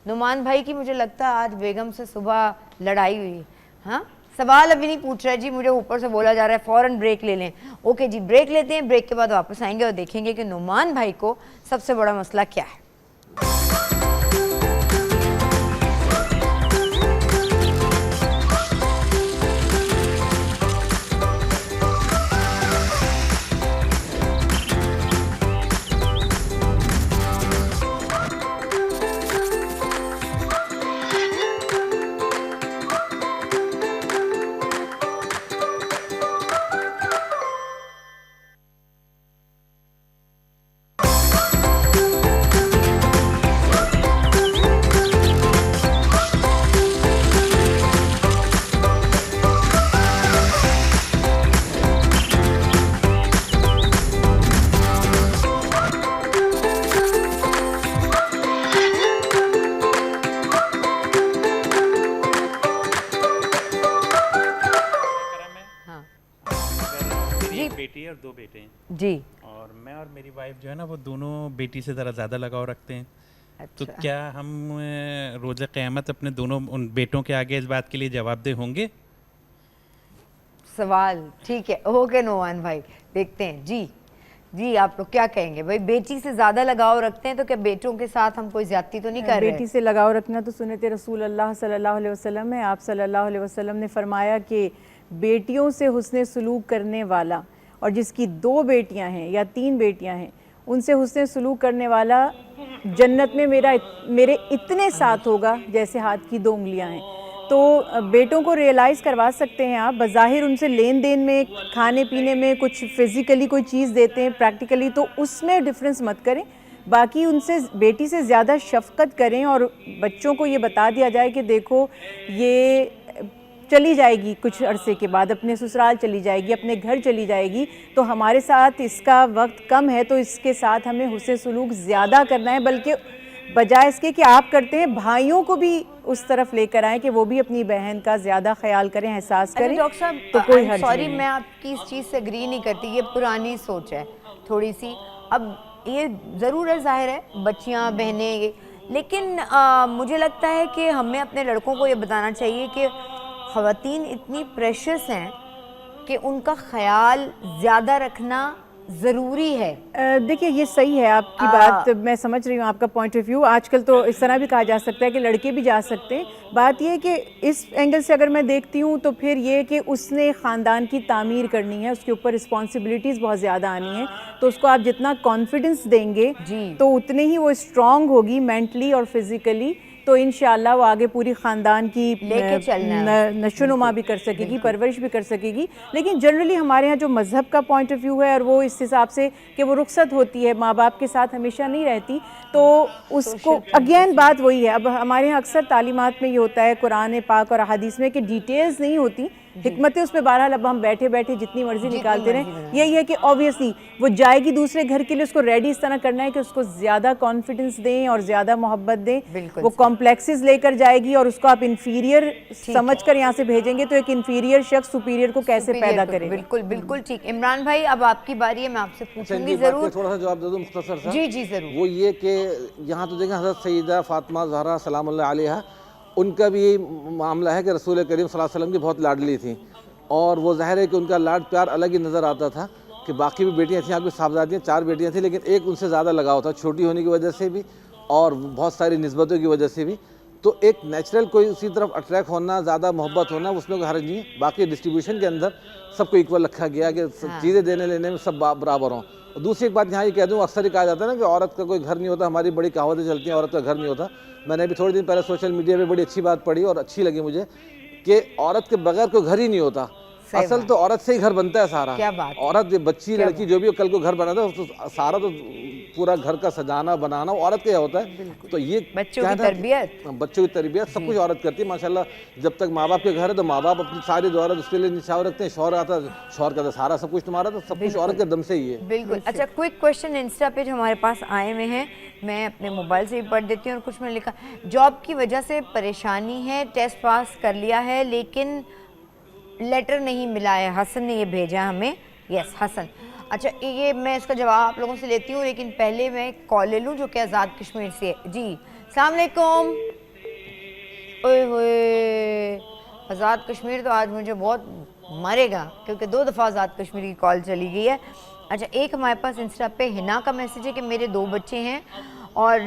نعمان بھائی کی مجھے لگتا ہے آج بیگم سے صبح لڑائی ہوئی. ہاں سوال ابھی نہیں پوچھ رہا جی, مجھے اوپر سے بولا جا رہا ہے فوراً بریک لے لیں. اوکے جی بریک لیتے ہیں, بریک کے بعد واپس آئیں گے اور دیکھیں گے کہ نعمان بھائی کو سب سے بڑا مسئلہ کیا ہے. جی, اور میں اور میری وائف جو ہے نا وہ دونوں بیٹی سے ذرا زیادہ لگاؤ رکھتے ہیں. تو کیا ہم روز قیامت اپنے دونوں ان بیٹوں کے آگے اس بات کے لیے جواب دہ ہوں گے؟ سوال ٹھیک ہے, اوکے نعمان بھائی دیکھتے ہیں. جی آپ لوگ کیا کہیں گے بھائی, بیٹی سے زیادہ لگاؤ رکھتے ہیں تو کیا بیٹوں کے ساتھ ہم کوئی زیادتی تو نہیں کر رہے؟ بیٹی سے لگاؤ رکھنا تو سنت رسول اللہ صلی اللہ علیہ وسلم ہے. آپ صلی اللہ علیہ وسلم نے فرمایا کہ بیٹیوں سے حسن سلوک کرنے والا, اور جس کی 2 بیٹیاں ہیں یا 3 بیٹیاں ہیں, ان سے حسن سلوک کرنے والا جنت میں میرے اتنے ساتھ ہوگا جیسے ہاتھ کی 2 انگلیاں ہیں. تو بیٹوں کو ریئلائز کروا سکتے ہیں آپ, بظاہر ان سے لین دین میں, کھانے پینے میں کچھ فزیکلی کوئی چیز دیتے ہیں پریکٹیکلی, تو اس میں ڈفرینس مت کریں. باقی ان سے بیٹی سے زیادہ شفقت کریں, اور بچوں کو یہ بتا دیا جائے کہ دیکھو یہ چلی جائے گی کچھ عرصے کے بعد, اپنے سسرال چلی جائے گی, اپنے گھر چلی جائے گی, تو ہمارے ساتھ اس کا وقت کم ہے, تو اس کے ساتھ ہمیں حسن سلوک زیادہ کرنا ہے. بلکہ بجائے اس کے کہ آپ کرتے ہیں, بھائیوں کو بھی اس طرف لے کر آئیں کہ وہ بھی اپنی بہن کا زیادہ خیال کریں, احساس کریں. ڈاکٹر صاحب تو کوئی حرج سوری, نہیں. میں آپ کی اس چیز سے اگری نہیں کرتی, یہ پرانی سوچ ہے تھوڑی سی. اب یہ ضرور ہے, ظاہر ہے بچیاں بہنیں, لیکن مجھے لگتا ہے کہ ہمیں اپنے لڑکوں کو یہ بتانا چاہیے کہ خواتین اتنی پریشس ہیں کہ ان کا خیال زیادہ رکھنا ضروری ہے. دیکھیے یہ صحیح ہے آپ کی بات, میں سمجھ رہی ہوں آپ کا پوائنٹ آف ویو. آج کل تو اس طرح بھی کہا جا سکتا ہے کہ لڑکے بھی جا سکتے ہیں. بات یہ ہے کہ اس اینگل سے اگر میں دیکھتی ہوں تو پھر یہ کہ اس نے خاندان کی تعمیر کرنی ہے, اس کے اوپر رسپانسبلٹیز بہت زیادہ آنی ہیں, تو اس کو آپ جتنا کانفیڈنس دیں گے تو اتنے ہی وہ اسٹرانگ ہوگی مینٹلی اور فزیکلی, تو انشاءاللہ وہ آگے پوری خاندان کی نشو و نما بھی کر سکے گی, پرورش بھی کر سکے گی. لیکن جنرلی ہمارے ہاں جو مذہب کا پوائنٹ آف ویو ہے, اور وہ اس حساب سے کہ وہ رخصت ہوتی ہے, ماں باپ کے ساتھ ہمیشہ نہیں رہتی, تو اس کو اگین بات وہی ہے. اب ہمارے ہاں اکثر تعلیمات میں یہ ہوتا ہے قرآن پاک اور احادیث میں کہ ڈیٹیلز نہیں ہوتی, حکمتیں اس میں بہرحال اب ہم بیٹھے بیٹھے جتنی مرضی نکالتے رہیں. یہی ہے کہ آبویسلی وہ جائے گی دوسرے گھر کے لیے, اس کو ریڈی اس طرح کرنا ہے کہ اس کو زیادہ کانفیڈنس دیں اور زیادہ محبت دیں. وہ کمپلیکسز لے کر جائے گی, اور اس کو آپ انفیریئر سمجھ کر یہاں سے بھیجیں گے, تو ایک انفیریئر شخص سپیریئر کو کیسے پیدا کرے. بالکل بالکل ٹھیک. عمران بھائی اب آپ کی باری ہے, میں آپ سے پوچھوں گی ضرور. تھوڑا سا جواب دے دوں مختصر سا. جی ضرور. وہ یہ کہ یہاں تو دیکھیں حضرت سیدہ فاطمہ زہرا سلام اللہ علیہا, ان کا بھی معاملہ ہے کہ رسول کریم صلی اللہ علیہ وسلم کی بہت لاڈلی تھیں, اور وہ ظاہر ہے کہ ان کا لاڈ پیار الگ ہی نظر آتا تھا. کہ باقی بھی بیٹیاں تھیں, آپ کی صاحبزادیاں 4 بیٹیاں تھیں, لیکن ایک ان سے زیادہ لگاؤ تھا, چھوٹی ہونے کی وجہ سے بھی اور بہت ساری نسبتوں کی وجہ سے بھی. تو ایک نیچرل کوئی اسی طرف اٹریکٹ ہونا, زیادہ محبت ہونا, اس میں کوئی حرج نہیں ہے. باقی ڈسٹریبیوشن کے اندر سب کو ایکول رکھا گیا کہ چیزیں دینے لینے میں سب برابر ہوں. اور دوسری ایک بات یہاں یہ کہہ دوں, اکثر یہ کہا جاتا ہے نا کہ عورت کا کوئی گھر نہیں ہوتا, ہماری بڑی کہاوتیں چلتی ہیں عورت کا گھر نہیں ہوتا. میں نے ابھی تھوڑے دن پہلے سوشل میڈیا پہ بڑی اچھی بات پڑھی اور اچھی لگی مجھے کہ عورت کے بغیر کوئی گھر ہی نہیں ہوتا. اصل تو عورت سے ہی گھر بنتا ہے سارا. عورت بچی لڑکی جو بھی کل کو گھر بناتا ہے سارا تو پورا گھر کا سجانا بنانا عورت کا ہوتا ہے. تو یہ بچوں کی تربیت سب کچھ عورت کرتی ہے ماشاءاللہ. جب تک ماں باپ کے گھر ہے تو ماں باپ اپنی ساری دولت اس کے لیے نچھاور رکھتے ہیں. شوہر آتا ہے, شوہر کہتا ہے سارا سب کچھ تمہارا, تو سب کچھ عورت کے دم سے ہی ہے. بالکل. اچھا کوئک کویشچن انسٹا پہ جو ہمارے پاس آئے ہوئے ہیں, میں اپنے موبائل سے بھی پڑھ دیتی ہوں. اور کچھ میں نے لکھا, جاب کی وجہ سے پریشانی ہے, ٹیسٹ پاس کر لیا ہے لیکن لیٹر نہیں ملا ہے. حسن نے یہ بھیجا ہمیں. یس حسن. اچھا یہ میں اس کا جواب آپ لوگوں سے لیتی ہوں, لیکن پہلے میں کال لے لوں جو کہ آزاد کشمیر سے ہے. جی السلام علیکم. اوئے ہوئے آزاد کشمیر تو آج مجھے بہت مارے گا کیونکہ 2 دفعہ آزاد کشمیر کی کال چلی گئی ہے. اچھا ایک ہمارے پاس انسٹا پہ ہنا کا میسیج ہے کہ میرے 2 بچے ہیں اور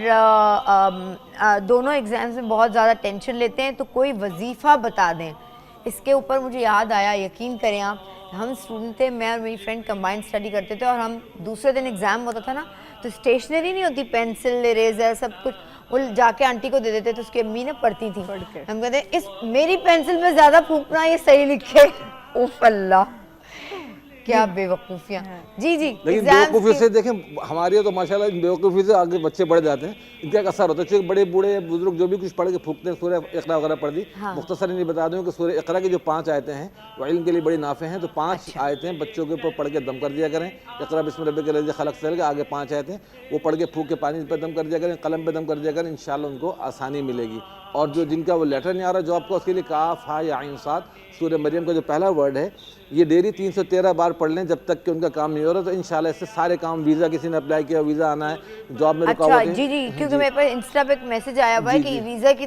دونوں ایگزامز میں بہت زیادہ ٹینشن لیتے ہیں, تو کوئی وظیفہ بتا دیں. اس کے اوپر مجھے یاد آیا, یقین کریں آپ, ہم اسٹوڈنٹ تھے, میں اور میری فرینڈ کمبائن اسٹڈی کرتے تھے, اور ہم دوسرے دن ایگزام ہوتا تھا نا, تو اسٹیشنری نہیں ہوتی, پینسل اریزر سب کچھ, وہ جا کے آنٹی کو دے دیتے, تو اس کی امی نے پڑھتی تھیں. ہم کہتے ہیں اس میری پینسل میں زیادہ پھونکنا, یہ صحیح لکھے. اوف اللہ کیا بے وقوفیاں. جی جی لیکن بیوقوفی سے دیکھیں ہماری تو ماشاءاللہ ان بیوقوفی سے آگے بچے بڑھ جاتے ہیں. ان کا ایک اثر ہوتا ہے, چونکہ بڑے بوڑھے بزرگ جو بھی کچھ پڑھ کے پھونکتے ہیں, سورہ اقرا وغیرہ پڑھ دی. مختصر نہیں بتا دوں کہ سورہ اقرا کی جو 5 آیتیں ہیں وہ علم کے لیے بڑی نافع ہیں, تو 5 آیتیں بچوں کے اوپر پڑھ کے دم کر دیا کریں. اقرا بسم ربک الذی خلق سے لے کے آگے 5 آیتیں وہ پڑھ کے پھونک کے پانی پہ دم کر دیا کریں, قلم پہ دم کر دیا کریں. انشاءاللہ ان کو آسانی ملے گی. اور جو جن کا وہ لیٹر نہیں آ رہا جاب کا, اس کے لیے کاف ہا یا عین صاد سورہ مریم کا جو پہلا ورڈ ہے, یہ ڈیلی 313 بار پڑھ لیں جب تک کہ ان کا کام نہیں ہو رہا. تو انشاءاللہ اس سے سارے کام, ویزا کسی نے اپلائی کیا, ویزا آنا ہے, جاب میں رکاوٹ ہے. جی جی کیونکہ میرے پاس انسٹا پہ ایک میسج آیا ہوا ہے کہ ویزا کی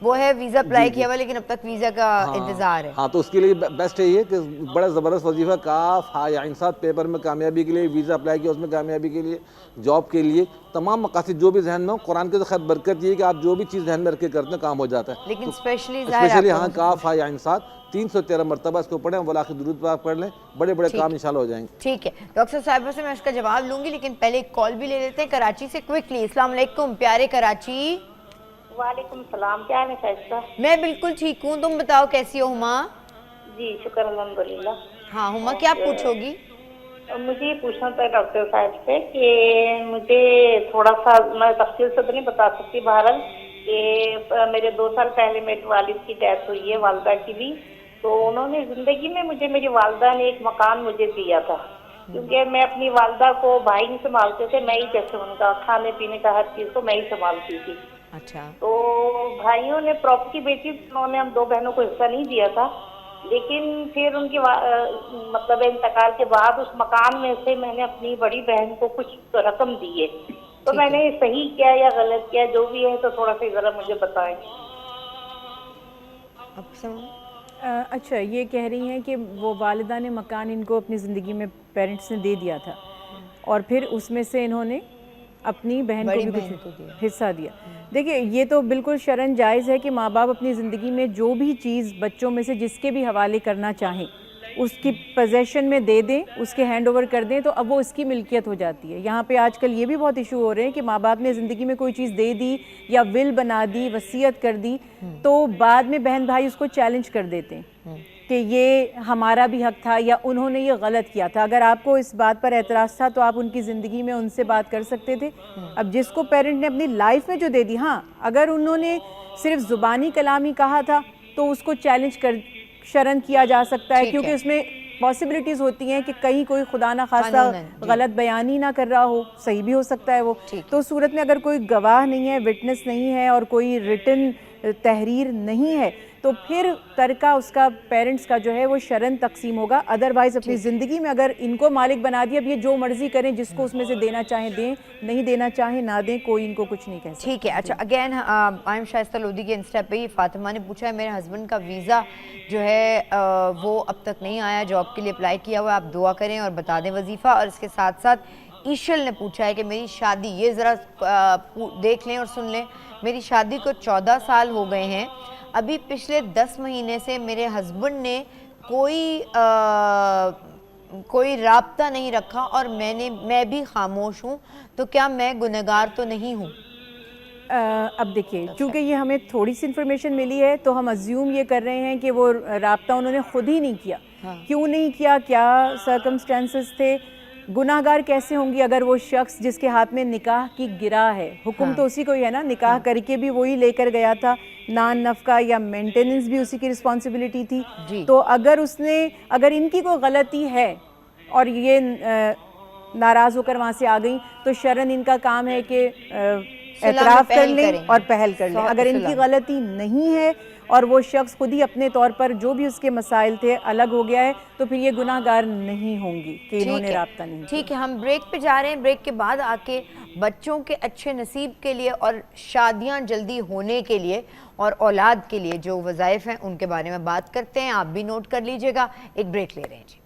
وہ ہے, ویزا اپلائی کیا ہوا لیکن اب تک ویزا کا انتظار ہے. ہاں تو اس کے لیے بیسٹ ہے یہ کہ بڑا زبردست وظیفہ کاف ہا یا عین صاد, پیپر میں کامیابی کے لیے, ویزا اپلائی کیا اس میں کامیابی کے لیے, جاب کے لیے, تمام مقاصد جو بھی ذہن میں ہو. قرآن کے تو خیر برکت یہ ہے کہ آپ جو بھی چیز ذہن میں رکھ کے کرتے ہیں کام ہو جاتا ہے. لیکن اسپیشلی ہاں کاف ہا یا عین صاد 313 مرتبہ اس کو پڑھیں, ولاخر درود پاک پڑھ لیں, بڑے بڑے کام انشاءاللہ ہو جائیں گے. ٹھیک ہے ڈاکٹر صاحبہ سے میں اس کا جواب لوں گی, لیکن پہلے ایک کال بھی لے لیتے ہیں کراچی سے کوئکلی. السلام علیکم پیارے کراچی. وعلیکم السلام, کیا ہے شائستہ؟ میں بالکل ٹھیک ہوں, تم بتاؤ کیسی ہو ہما؟ جی شکر الحمدللہ. ہاں ہما کیا پوچھو گی؟ مجھے یہ پوچھنا تھا ڈاکٹر صاحب سے کہ مجھے تھوڑا سا, میں تفصیل سے تو نہیں بتا سکتی, بہرحال کہ میرے 2 سال پہلے میرے والد کی ڈیتھ ہوئی ہے, والدہ کی بھی. تو انہوں نے زندگی میں مجھے, میری والدہ نے ایک مکان مجھے دیا تھا, کیونکہ میں اپنی والدہ کو بھائی نہیں سنبھالتے تھے, میں ہی جیسے ان کا کھانے پینے کا ہر چیز کو میں ہی سنبھالتی تھی. اچھا. تو بھائیوں نے پراپرٹی بیچی, انہوں نے ہم 2 بہنوں کو حصہ نہیں دیا تھا, لیکن پھر ان کی مطلب انتقال کے بعد اس مکان میں سے میں نے اپنی بڑی بہن کو کچھ رقم دی ہے. تو میں نے صحیح کیا یا غلط کیا, جو بھی ہے تو تھوڑا سا ذرا مجھے بتائیں. اچھا یہ کہہ رہی ہیں کہ وہ والدہ نے مکان ان کو اپنی زندگی میں پیرنٹس نے دے دیا تھا, اور پھر اس میں سے انہوں نے اپنی بہن کو بھی کچھ حصہ دیا. دیکھیں یہ تو بالکل شرعاً جائز ہے کہ ماں باپ اپنی زندگی میں جو بھی چیز بچوں میں سے جس کے بھی حوالے کرنا چاہیں اس کی پوزیشن میں دے دیں, اس کے ہینڈ اوور کر دیں, تو اب وہ اس کی ملکیت ہو جاتی ہے. یہاں پہ آج کل یہ بھی بہت ایشو ہو رہے ہیں کہ ماں باپ نے زندگی میں کوئی چیز دے دی یا ول بنا دی, وصیت کر دی, تو بعد میں بہن بھائی اس کو چیلنج کر دیتے ہیں کہ یہ ہمارا بھی حق تھا یا انہوں نے یہ غلط کیا تھا. اگر آپ کو اس بات پر اعتراض تھا تو آپ ان کی زندگی میں ان سے بات کر سکتے تھے. اب جس کو پیرنٹ نے اپنی لائف میں جو دے دی, ہاں اگر انہوں نے صرف زبانی کلامی کہا تھا تو اس کو چیلنج کر شرعاً کیا جا سکتا ہے, کیونکہ اس میں پاسبلٹیز ہوتی ہیں کہ کہیں کوئی خدا نہ خواستہ غلط بیانی نہ کر رہا ہو, صحیح بھی ہو سکتا ہے وہ. تو صورت میں اگر کوئی گواہ نہیں ہے, وٹنس نہیں ہے, اور کوئی ریٹن تحریر نہیں ہے, تو پھر ترکہ اس کا پیرنٹس کا جو ہے وہ شرعاً تقسیم ہوگا. ادروائز اپنی زندگی میں اگر ان کو مالک بنا دیا, اب یہ جو مرضی کریں, جس کو اس میں سے دینا چاہیں دیں, نہیں دینا چاہیں نہ دیں, کوئی ان کو کچھ نہیں کہہ سکتا. ٹھیک ہے. اچھا اگین آئی ایم شائستہ لودھی کے انسٹا پہ فاطمہ نے پوچھا ہے میرے ہسبینڈ کا ویزا جو ہے وہ اب تک نہیں آیا, جاب کے لیے اپلائی کیا ہوا ہے, آپ دعا کریں اور بتا دیں وظیفہ. اور اس کے ساتھ ساتھ ایشل نے پوچھا ہے کہ میری شادی، یہ ذرا دیکھ لیں اور سن لیں، میری شادی کو 14 سال ہو گئے ہیں، ابھی پچھلے 10 مہینے سے میرے ہسبینڈ نے کوئی رابطہ نہیں رکھا اور میں بھی خاموش ہوں، تو کیا میں گنہگار تو نہیں ہوں؟ اب دیکھیے، چونکہ یہ ہمیں تھوڑی سی انفارمیشن ملی ہے تو ہم ازیوم یہ کر رہے ہیں کہ وہ رابطہ انہوں نے خود ہی نہیں کیا. کیوں نہیں کیا؟ کیا سرکمسٹانسز تھے؟ گناہ گار کیسے ہوں گی اگر وہ شخص جس کے ہاتھ میں نکاح کی گرا ہے، حکم تو اسی کو ہی ہے نا، نکاح کر کے بھی وہی لے کر گیا تھا، نان نفقہ یا مینٹیننس بھی اسی کی رسپانسبلٹی تھی. تو اگر ان کی کوئی غلطی ہے اور یہ ناراض ہو کر وہاں سے آ گئیں تو شرعاً ان کا کام ہے کہ اعتراف کر لیں اور پہل کر لیں. اگر ان کی غلطی نہیں ہے اور وہ شخص خود ہی اپنے طور پر جو بھی اس کے مسائل تھے الگ ہو گیا ہے تو پھر یہ گناہ گار نہیں ہوں گی کہ انہوں نے رابطہ نہیں کیا. ٹھیک ہے، ہم بریک پہ جا رہے ہیں. بریک کے بعد آ کے بچوں کے اچھے نصیب کے لیے اور شادیاں جلدی ہونے کے لیے اور اولاد کے لیے جو وظائف ہیں ان کے بارے میں بات کرتے ہیں. آپ بھی نوٹ کر لیجئے گا. ایک بریک لے رہے ہیں جی.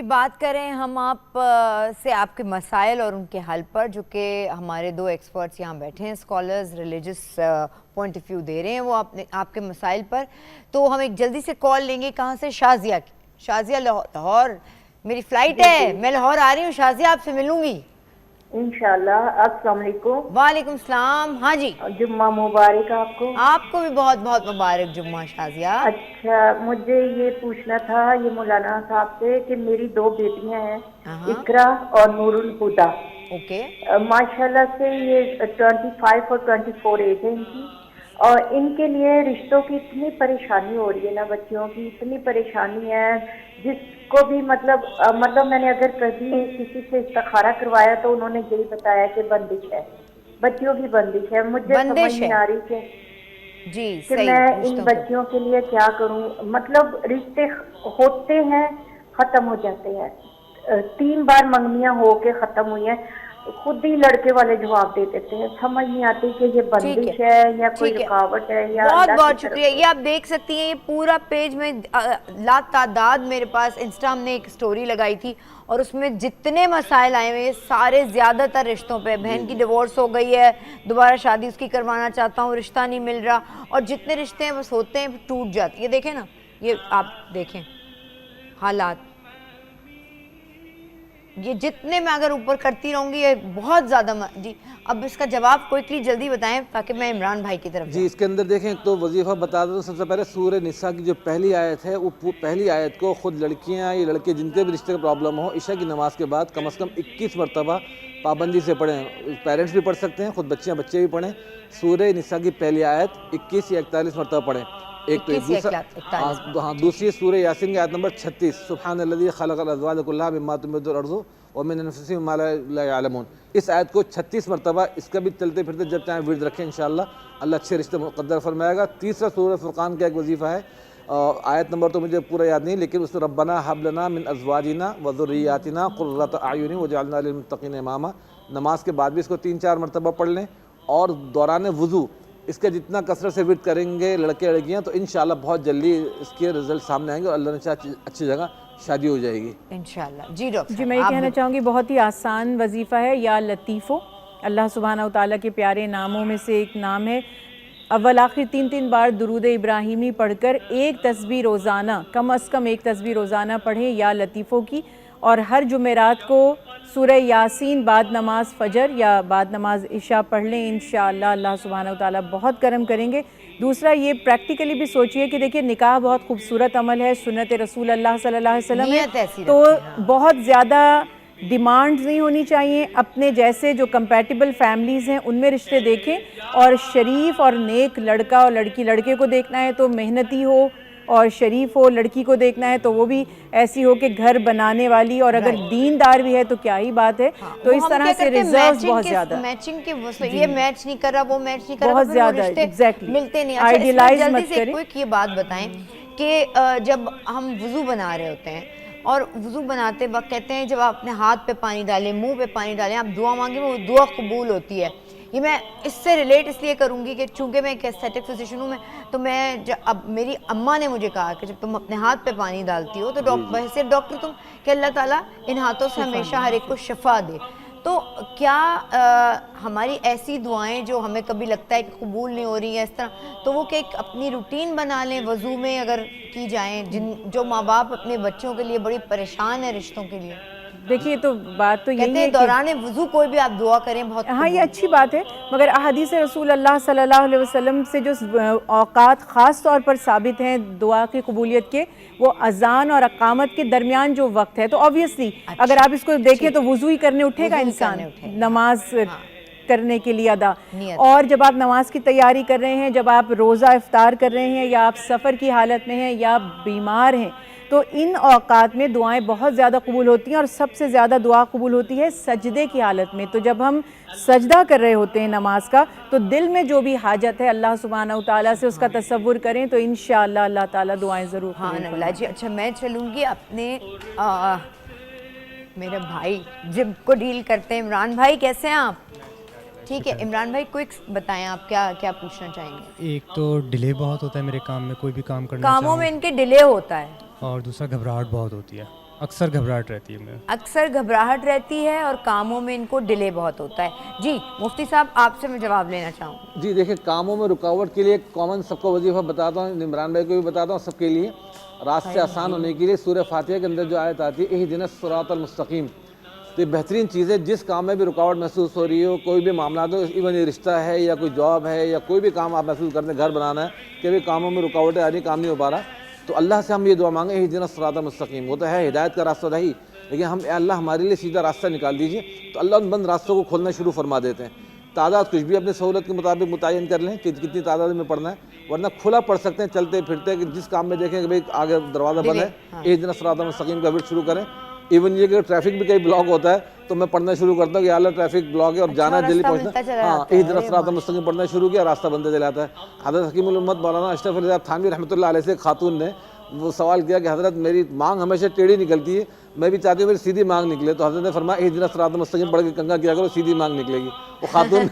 بات کریں ہم آپ سے آپ کے مسائل اور ان کے حل پر، جو کہ ہمارے دو ایکسپرٹس یہاں بیٹھے ہیں، scholars religious point of view دے رہے ہیں وہ آپ کے مسائل پر. تو ہم ایک جلدی سے کال لیں گے. کہاں سے؟ شازیہ کی. شازیہ لاہور. میری فلائٹ ہے، میں لاہور آ رہی ہوں. شازیہ آپ سے ملوں گی انشاءاللہ. السلام علیکم. وعلیکم السلام. ہاں جی، جمعہ مبارک آپ کو. آپ کو بھی بہت بہت مبارک جمعہ شازیہ. اچھا، مجھے یہ پوچھنا تھا یہ مولانا صاحب سے کہ میری 2 بیٹیاں ہیں، اقرا اور نور الہدا. اوکے. ماشاءاللہ سے یہ 25 اور 24 ایج ہے ان کی، اور ان کے لیے رشتوں کی اتنی پریشانی ہو رہی ہے نا، بچیوں کی اتنی پریشانی ہے جس کو بھی مطلب میں نے اگر کبھی کسی سے استخارہ کروایا تو انہوں نے یہی بتایا کہ بندش ہے، بچیوں کی بندش ہے. مجھے سمجھ نہیں آ رہی کہ میں ان بچیوں کے لیے کیا کروں. مطلب رشتے ہوتے ہیں ختم ہو جاتے ہیں. 3 بار منگنیاں ہو کے ختم ہوئی ہیں. خود ہی لڑکے والے جواب دے دیتے ہیں. سمجھ نہیں آتی کہ یہ بندش ہے یا کوئی رکاوٹ ہے یا بہت بہت شکریہ. یہ آپ دیکھ سکتی ہیں، یہ پورا پیج میں لا تعداد میرے پاس انسٹا ہم نے ایک سٹوری لگائی تھی اور اس میں جتنے مسائل آئے ہوئے سارے زیادہ تر رشتوں پہ. بہن کی ڈیورس ہو گئی ہے، دوبارہ شادی اس کی کروانا چاہتا ہوں، رشتہ نہیں مل رہا، اور جتنے رشتے ہیں بس ہوتے ہیں ٹوٹ جاتے. یہ دیکھیں نا، یہ آپ دیکھیں حالات، یہ جتنے میں اگر اوپر کرتی رہوں گی یہ بہت زیادہ. جی اب اس کا جواب کوئکلی جلدی بتائیں تاکہ میں عمران بھائی کی طرف. جی اس کے اندر دیکھیں تو وظیفہ بتا دوں. سب سے پہلے سورہ نساء کی جو پہلی آیت ہے، وہ پہلی آیت کو خود لڑکیاں یا لڑکے جن کے بھی رشتے کا پرابلم ہو، عشاء کی نماز کے بعد کم از کم 21 مرتبہ پابندی سے پڑھیں. پیرنٹس بھی پڑھ سکتے ہیں، خود بچے بھی پڑھیں. سورہ نساء کی پہلی آیت 21 یا 41 مرتبہ پڑھیں. ایک تو دوسری سورہ یاسین کی آیت نمبر 36، سبحان الذی خلق الازواج کلھا مما تنبت الارض ومن انفسهم ما لا يعلمون. اس آیت کو 36 مرتبہ، اس کا بھی چلتے پھرتے جب چاہیں ورد رکھیں انشاءاللہ اللہ اچھے رشتے مقدر فرمائے گا. تیسرا سورہ فرقان کا ایک وظیفہ ہے، آیت نمبر تو مجھے پورا یاد نہیں، لیکن اس میں ربنا ھب لنا من ازواجنا وذریاتنا قرۃ اعین وجعلنا للمتقین اماما. نماز کے بعد بھی اس کو 3-4 مرتبہ پڑھ لیں، اور دوران وضو اس کا جتنا کثرت سے ورد کریں گے لڑکے لڑکیاں تو انشاءاللہ بہت جلدی اس کے رزلٹ سامنے آئیں گے اور اللہ نے چاہا اچھی جگہ شادی ہو جائے گی انشاءاللہ. جی ڈاکٹر جی میں یہ کہنا چاہوں گی بہت ہی آسان وظیفہ ہے، یا لطیفو. اللہ سبحانہ وتعالیٰ کے پیارے ناموں میں سے ایک نام ہے. اول آخر 3 بار درود ابراہیمی پڑھ کر ایک تسبیح روزانہ، کم از کم ایک تسبیح روزانہ پڑھیں یا لطیفوں کی، اور ہر جمعرات کو سورہ یاسین بعد نماز فجر یا بعد نماز عشاء پڑھ لیں، انشاءاللہ اللہ سبحانہ و تعالیٰ بہت کرم کریں گے۔ دوسرا یہ پریکٹیکلی بھی سوچئے کہ دیکھیے نکاح بہت خوبصورت عمل ہے، سنت رسول اللہ صلی اللہ علیہ وسلم ہے، تو بہت زیادہ ڈیمانڈز نہیں ہونی چاہیے۔ اپنے جیسے جو کمپیٹیبل فیملیز ہیں ان میں رشتے دیکھیں، اور شریف اور نیک لڑکا اور لڑکی، لڑکے کو دیکھنا ہے تو محنتی ہو اور شریف ہو، لڑکی کو دیکھنا ہے تو وہ بھی ایسی ہو کہ گھر بنانے والی، اور اگر دیندار بھی ہے تو کیا ہی بات ہے۔ تو اس طرح سے ریزروز بہت زیادہ، میچنگ کے یہ میچ نہیں کر رہا، وہ میچ نہیں کر رہا، بہت زیادہ ملتے نہیں۔ آئیڈیلائز مت جلدی سے کریں۔ کوئی یہ بات بتائیں کہ جب ہم وضو بنا رہے ہوتے ہیں اور وضو بناتے وقت کہتے ہیں جب آپ اپنے ہاتھ پہ پانی ڈالیں، منہ پہ پانی ڈالیں، آپ دعا مانگیں وہ دعا قبول ہوتی ہے۔ یہ میں اس سے ریلیٹ اس لیے کروں گی کہ چونکہ میں ایک ایستھیٹک فزیشین ہوں، تو میں اب میری اماں نے مجھے کہا کہ جب تم اپنے ہاتھ پہ پانی ڈالتی ہو تو بحیثیت ڈاکٹر تم کہ اللہ تعالیٰ ان ہاتھوں سے ہمیشہ ہر ایک کو شفا دے۔ تو کیا ہماری ایسی دعائیں جو ہمیں کبھی لگتا ہے کہ قبول نہیں ہو رہی ہیں اس طرح، تو وہ کہ ایک اپنی روٹین بنا لیں وضو میں اگر کی جائیں، جو ماں باپ اپنے بچوں کے لیے بڑی پریشان ہیں رشتوں کے لیے؟ دیکھیے تو بات تو یہی کہتے ہے ہیں کہ دوران وضو کوئی بھی آپ دعا کریں بہت ہاں یہ اچھی بات ہے، مگر احادیث رسول اللہ صلی اللہ علیہ وسلم سے جو اوقات خاص طور پر ثابت ہیں دعا کی قبولیت کے، وہ اذان اور اقامت کے درمیان جو وقت ہے، تو obviously اگر آپ اس کو دیکھیں تو وضو ہی کرنے اٹھے گا انسان نماز کرنے کے لیے ادا۔ اور جب آپ نماز کی تیاری کر رہے ہیں، جب آپ روزہ افطار کر رہے ہیں، یا آپ سفر کی حالت میں ہیں یا بیمار ہیں، تو ان اوقات میں دعائیں بہت زیادہ قبول ہوتی ہیں، اور سب سے زیادہ دعا قبول ہوتی ہے سجدے کی حالت میں۔ تو جب ہم سجدہ کر رہے ہوتے ہیں نماز کا، تو دل میں جو بھی حاجت ہے اللہ سبحانہ و تعالیٰ سے اس کا تصور کریں تو انشاءاللہ اللہ تعالیٰ دعائیں ضرور قبول سبحان اللہ جی۔ اچھا میں چلوں گی اپنے میرے بھائی جب کو ڈیل کرتے ہیں، عمران بھائی کیسے ہیں آپ؟ ٹھیک ہے عمران بھائی کوئک بتائیں آپ کیا پوچھنا چاہیں گے؟ ایک تو ڈیلے بہت ہوتا ہے میرے کام میں، کوئی بھی کام کرنا کاموں میں ان کے ڈیلے ہوتا ہے، اور دوسرا گھبراہٹ بہت ہوتی ہے، اکثر گھبراہٹ رہتی ہے میں، اکثر گھبراہٹ رہتی ہے اور کاموں میں ان کو ڈیلے بہت ہوتا ہے۔ جی مفتی صاحب آپ سے میں جواب لینا چاہوں گی۔ جی دیکھیں کاموں میں رکاوٹ کے لیے کامن سب کو وظیفہ بتاتا ہوں، عمران بھائی کو بھی بتاتا ہوں، سب کے لیے راستے آسان ہونے کے لیے سورہ فاتحہ کے اندر جو آیت آتی ہے اہدنا الصراط المستقیم، تو یہ بہترین چیز ہے۔ جس کام میں بھی رکاوٹ محسوس ہو رہی ہو، کوئی بھی معاملات ہو، ایون یہ رشتہ ہے یا کوئی جاب ہے یا کوئی بھی کام آپ محسوس کرتے ہیں، گھر بنانا ہے کہ بھی کاموں میں رکاوٹیں آ رہی، کام نہیں ہو پا رہا، تو اللہ سے ہم یہ دعا مانگیں اہدنا الصراط المستقیم۔ وہ تو ہے ہدایت کا راستہ رہی، لیکن ہم اے اللہ ہمارے لیے سیدھا راستہ نکال دیجیے، تو اللہ ان بند راستوں کو کھولنا شروع فرما دیتے ہیں۔ تعداد کچھ بھی اپنے سہولت کے مطابق متعین کر لیں کہ کتنی تعداد میں پڑھنا ہے، ورنہ کھلا پڑھ سکتے ہیں چلتے پھرتے، کہ جس کام میں دیکھیں کہ بھئی آگے دروازہ بند ہے اہدنا الصراط المستقیم کا ورد شروع کریں۔ ایون یہ کہ ٹریفک بھی کئی بلاک ہوتا ہے تو میں پڑھنا شروع کرتا ہوں کہ یا اللہ ٹریفک بلاک ہے اور جانا ہے دلی پہنچنا، ہاں اہدنا الصراط المستقیم پڑھنا شروع کیا، راستہ بنتے چلا جاتا ہے۔ حضرت حکیم الامت مولانا اشرف علی تھانوی رحمۃ اللہ علیہ سے خاتون نے وہ سوال کیا کہ حضرت میری مانگ ہمیشہ ٹیڑھی نکلتی ہے، میں بھی چاہتی ہوں میری سیدھی مانگ نکلے، تو حضرت نے فرمایا اہدنا الصراط المستقیم پڑھ کے کنگا کیا کرو، سیدھی مانگ نکلے گی۔ وہ خاتون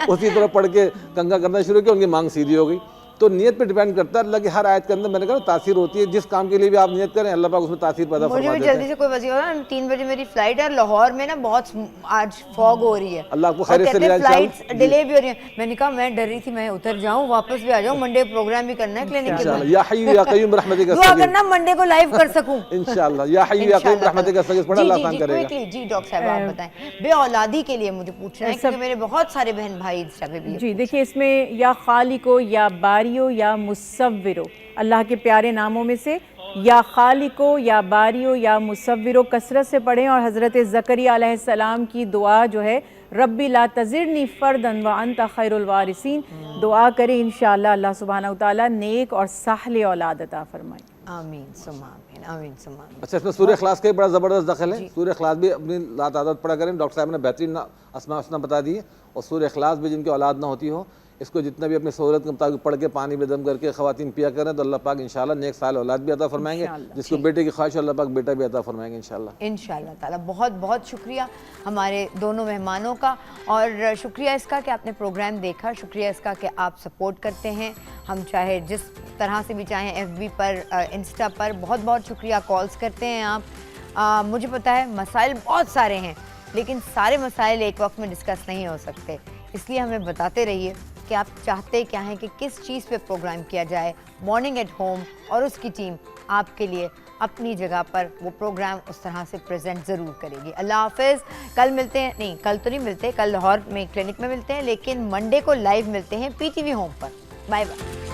اسی طرح پڑھ کے کنگا کرنا شروع کیا، ان کی مانگ سیدھی ہو گئی۔ تو نیت پہ ڈیپینڈ کرتا ہے، اللہ کی ہر آیت کے اندر میں نے کہا تاثیر ہوتی ہے، جس کام کے لیے بھی آپ نیت کریں اللہ پاک اس میں تاثیر پیدا فرما دیتے ہیں۔ مجھے بھی جلدی سے کوئی وظیفہ ہوگا، 3 بجے میری فلائٹ ہے، لاہور میں نا بہت آج فوگ ہو رہی ہے، اللہ آپ کو خیریت سے لے جائے، فلائٹس ڈیلے بھی ہو رہی ہیں۔ میں نے کہا میں ڈر رہی تھی میں اتر جاؤں واپس بھی آ جاؤں، منڈے پروگرام بھی کرنا ہے کلینک کے یا حی یا قیوم برحمتک دعا کرنا منڈے کو لائیو کر سکوں انشاءاللہ، یا حی یا قیوم برحمتک استغیث پڑھا، اللہ آسان کرے گا۔ جی ڈاکٹر صاحب آپ بتائیں، بے اولادی کے لیے مجھے پوچھنا ہے کیونکہ میرے بہت سارے بہن بھائی اس جگہ بھی۔ جی دیکھیے اس میں یا خالقو یا باریو یا مصورو، اللہ کے پیارے ناموں میں سے یا خالقو یا باریو یا مصورو کثرت سے پڑھیں، اور حضرت زکریا علیہ السلام کی دعا جو ہے ربی لا تذرنی فردا وانت خیر الوارثین دعا کریں، انشاءاللہ اللہ سبحانہ وتعالی نیک اور صالح اولاد عطا فرمائے۔ آمین ثم آمین، آمین ثم آمین۔ اچھا اس میں سورہ اخلاص کا بڑا زبردست دخل ہے، سورہ اخلاص بھی اپنی لاتعداد پڑھا کریں، ڈاکٹر صاحب نے بہترین اسماء حسنہ بتا دی ہے، اور سورہ اخلاص بھی جن کی اولاد نہ ہوتی ہو اس کو جتنا بھی اپنی سہولت کے مطابق پڑھ کے پانی میں دم کر کے خواتین پیا کریں تو اللہ پاک انشاءاللہ نیک صالح اولاد بھی عطا فرمائیں گے، جس کو بیٹے کی خواہش ہے اللہ پاک بیٹا بھی عطا فرمائیں گے انشاءاللہ۔ انشاءاللہ تعالیٰ بہت بہت شکریہ ہمارے دونوں مہمانوں کا، اور شکریہ اس کا کہ آپ نے پروگرام دیکھا، شکریہ اس کا کہ آپ سپورٹ کرتے ہیں، ہم چاہے جس طرح سے بھی چاہیں FB پر انسٹا پر، بہت بہت شکریہ، کالز کرتے ہیں آپ۔ مجھے پتہ ہے مسائل بہت سارے ہیں لیکن سارے مسائل ایک وقت میں ڈسکس نہیں ہو سکتے، اس لیے ہمیں بتاتے رہیے کہ آپ چاہتے کیا ہیں کہ کس چیز پہ پروگرام کیا جائے۔ مارننگ ایٹ ہوم اور اس کی ٹیم آپ کے لیے اپنی جگہ پر وہ پروگرام اس طرح سے پریزنٹ ضرور کرے گی. اللہ حافظ. کل ملتے ہیں, نہیں کل تو نہیں ملتے, کل لاہور میں کلینک میں ملتے ہیں, لیکن منڈے کو لائیو ملتے ہیں PTV ہوم پر. Bye bye.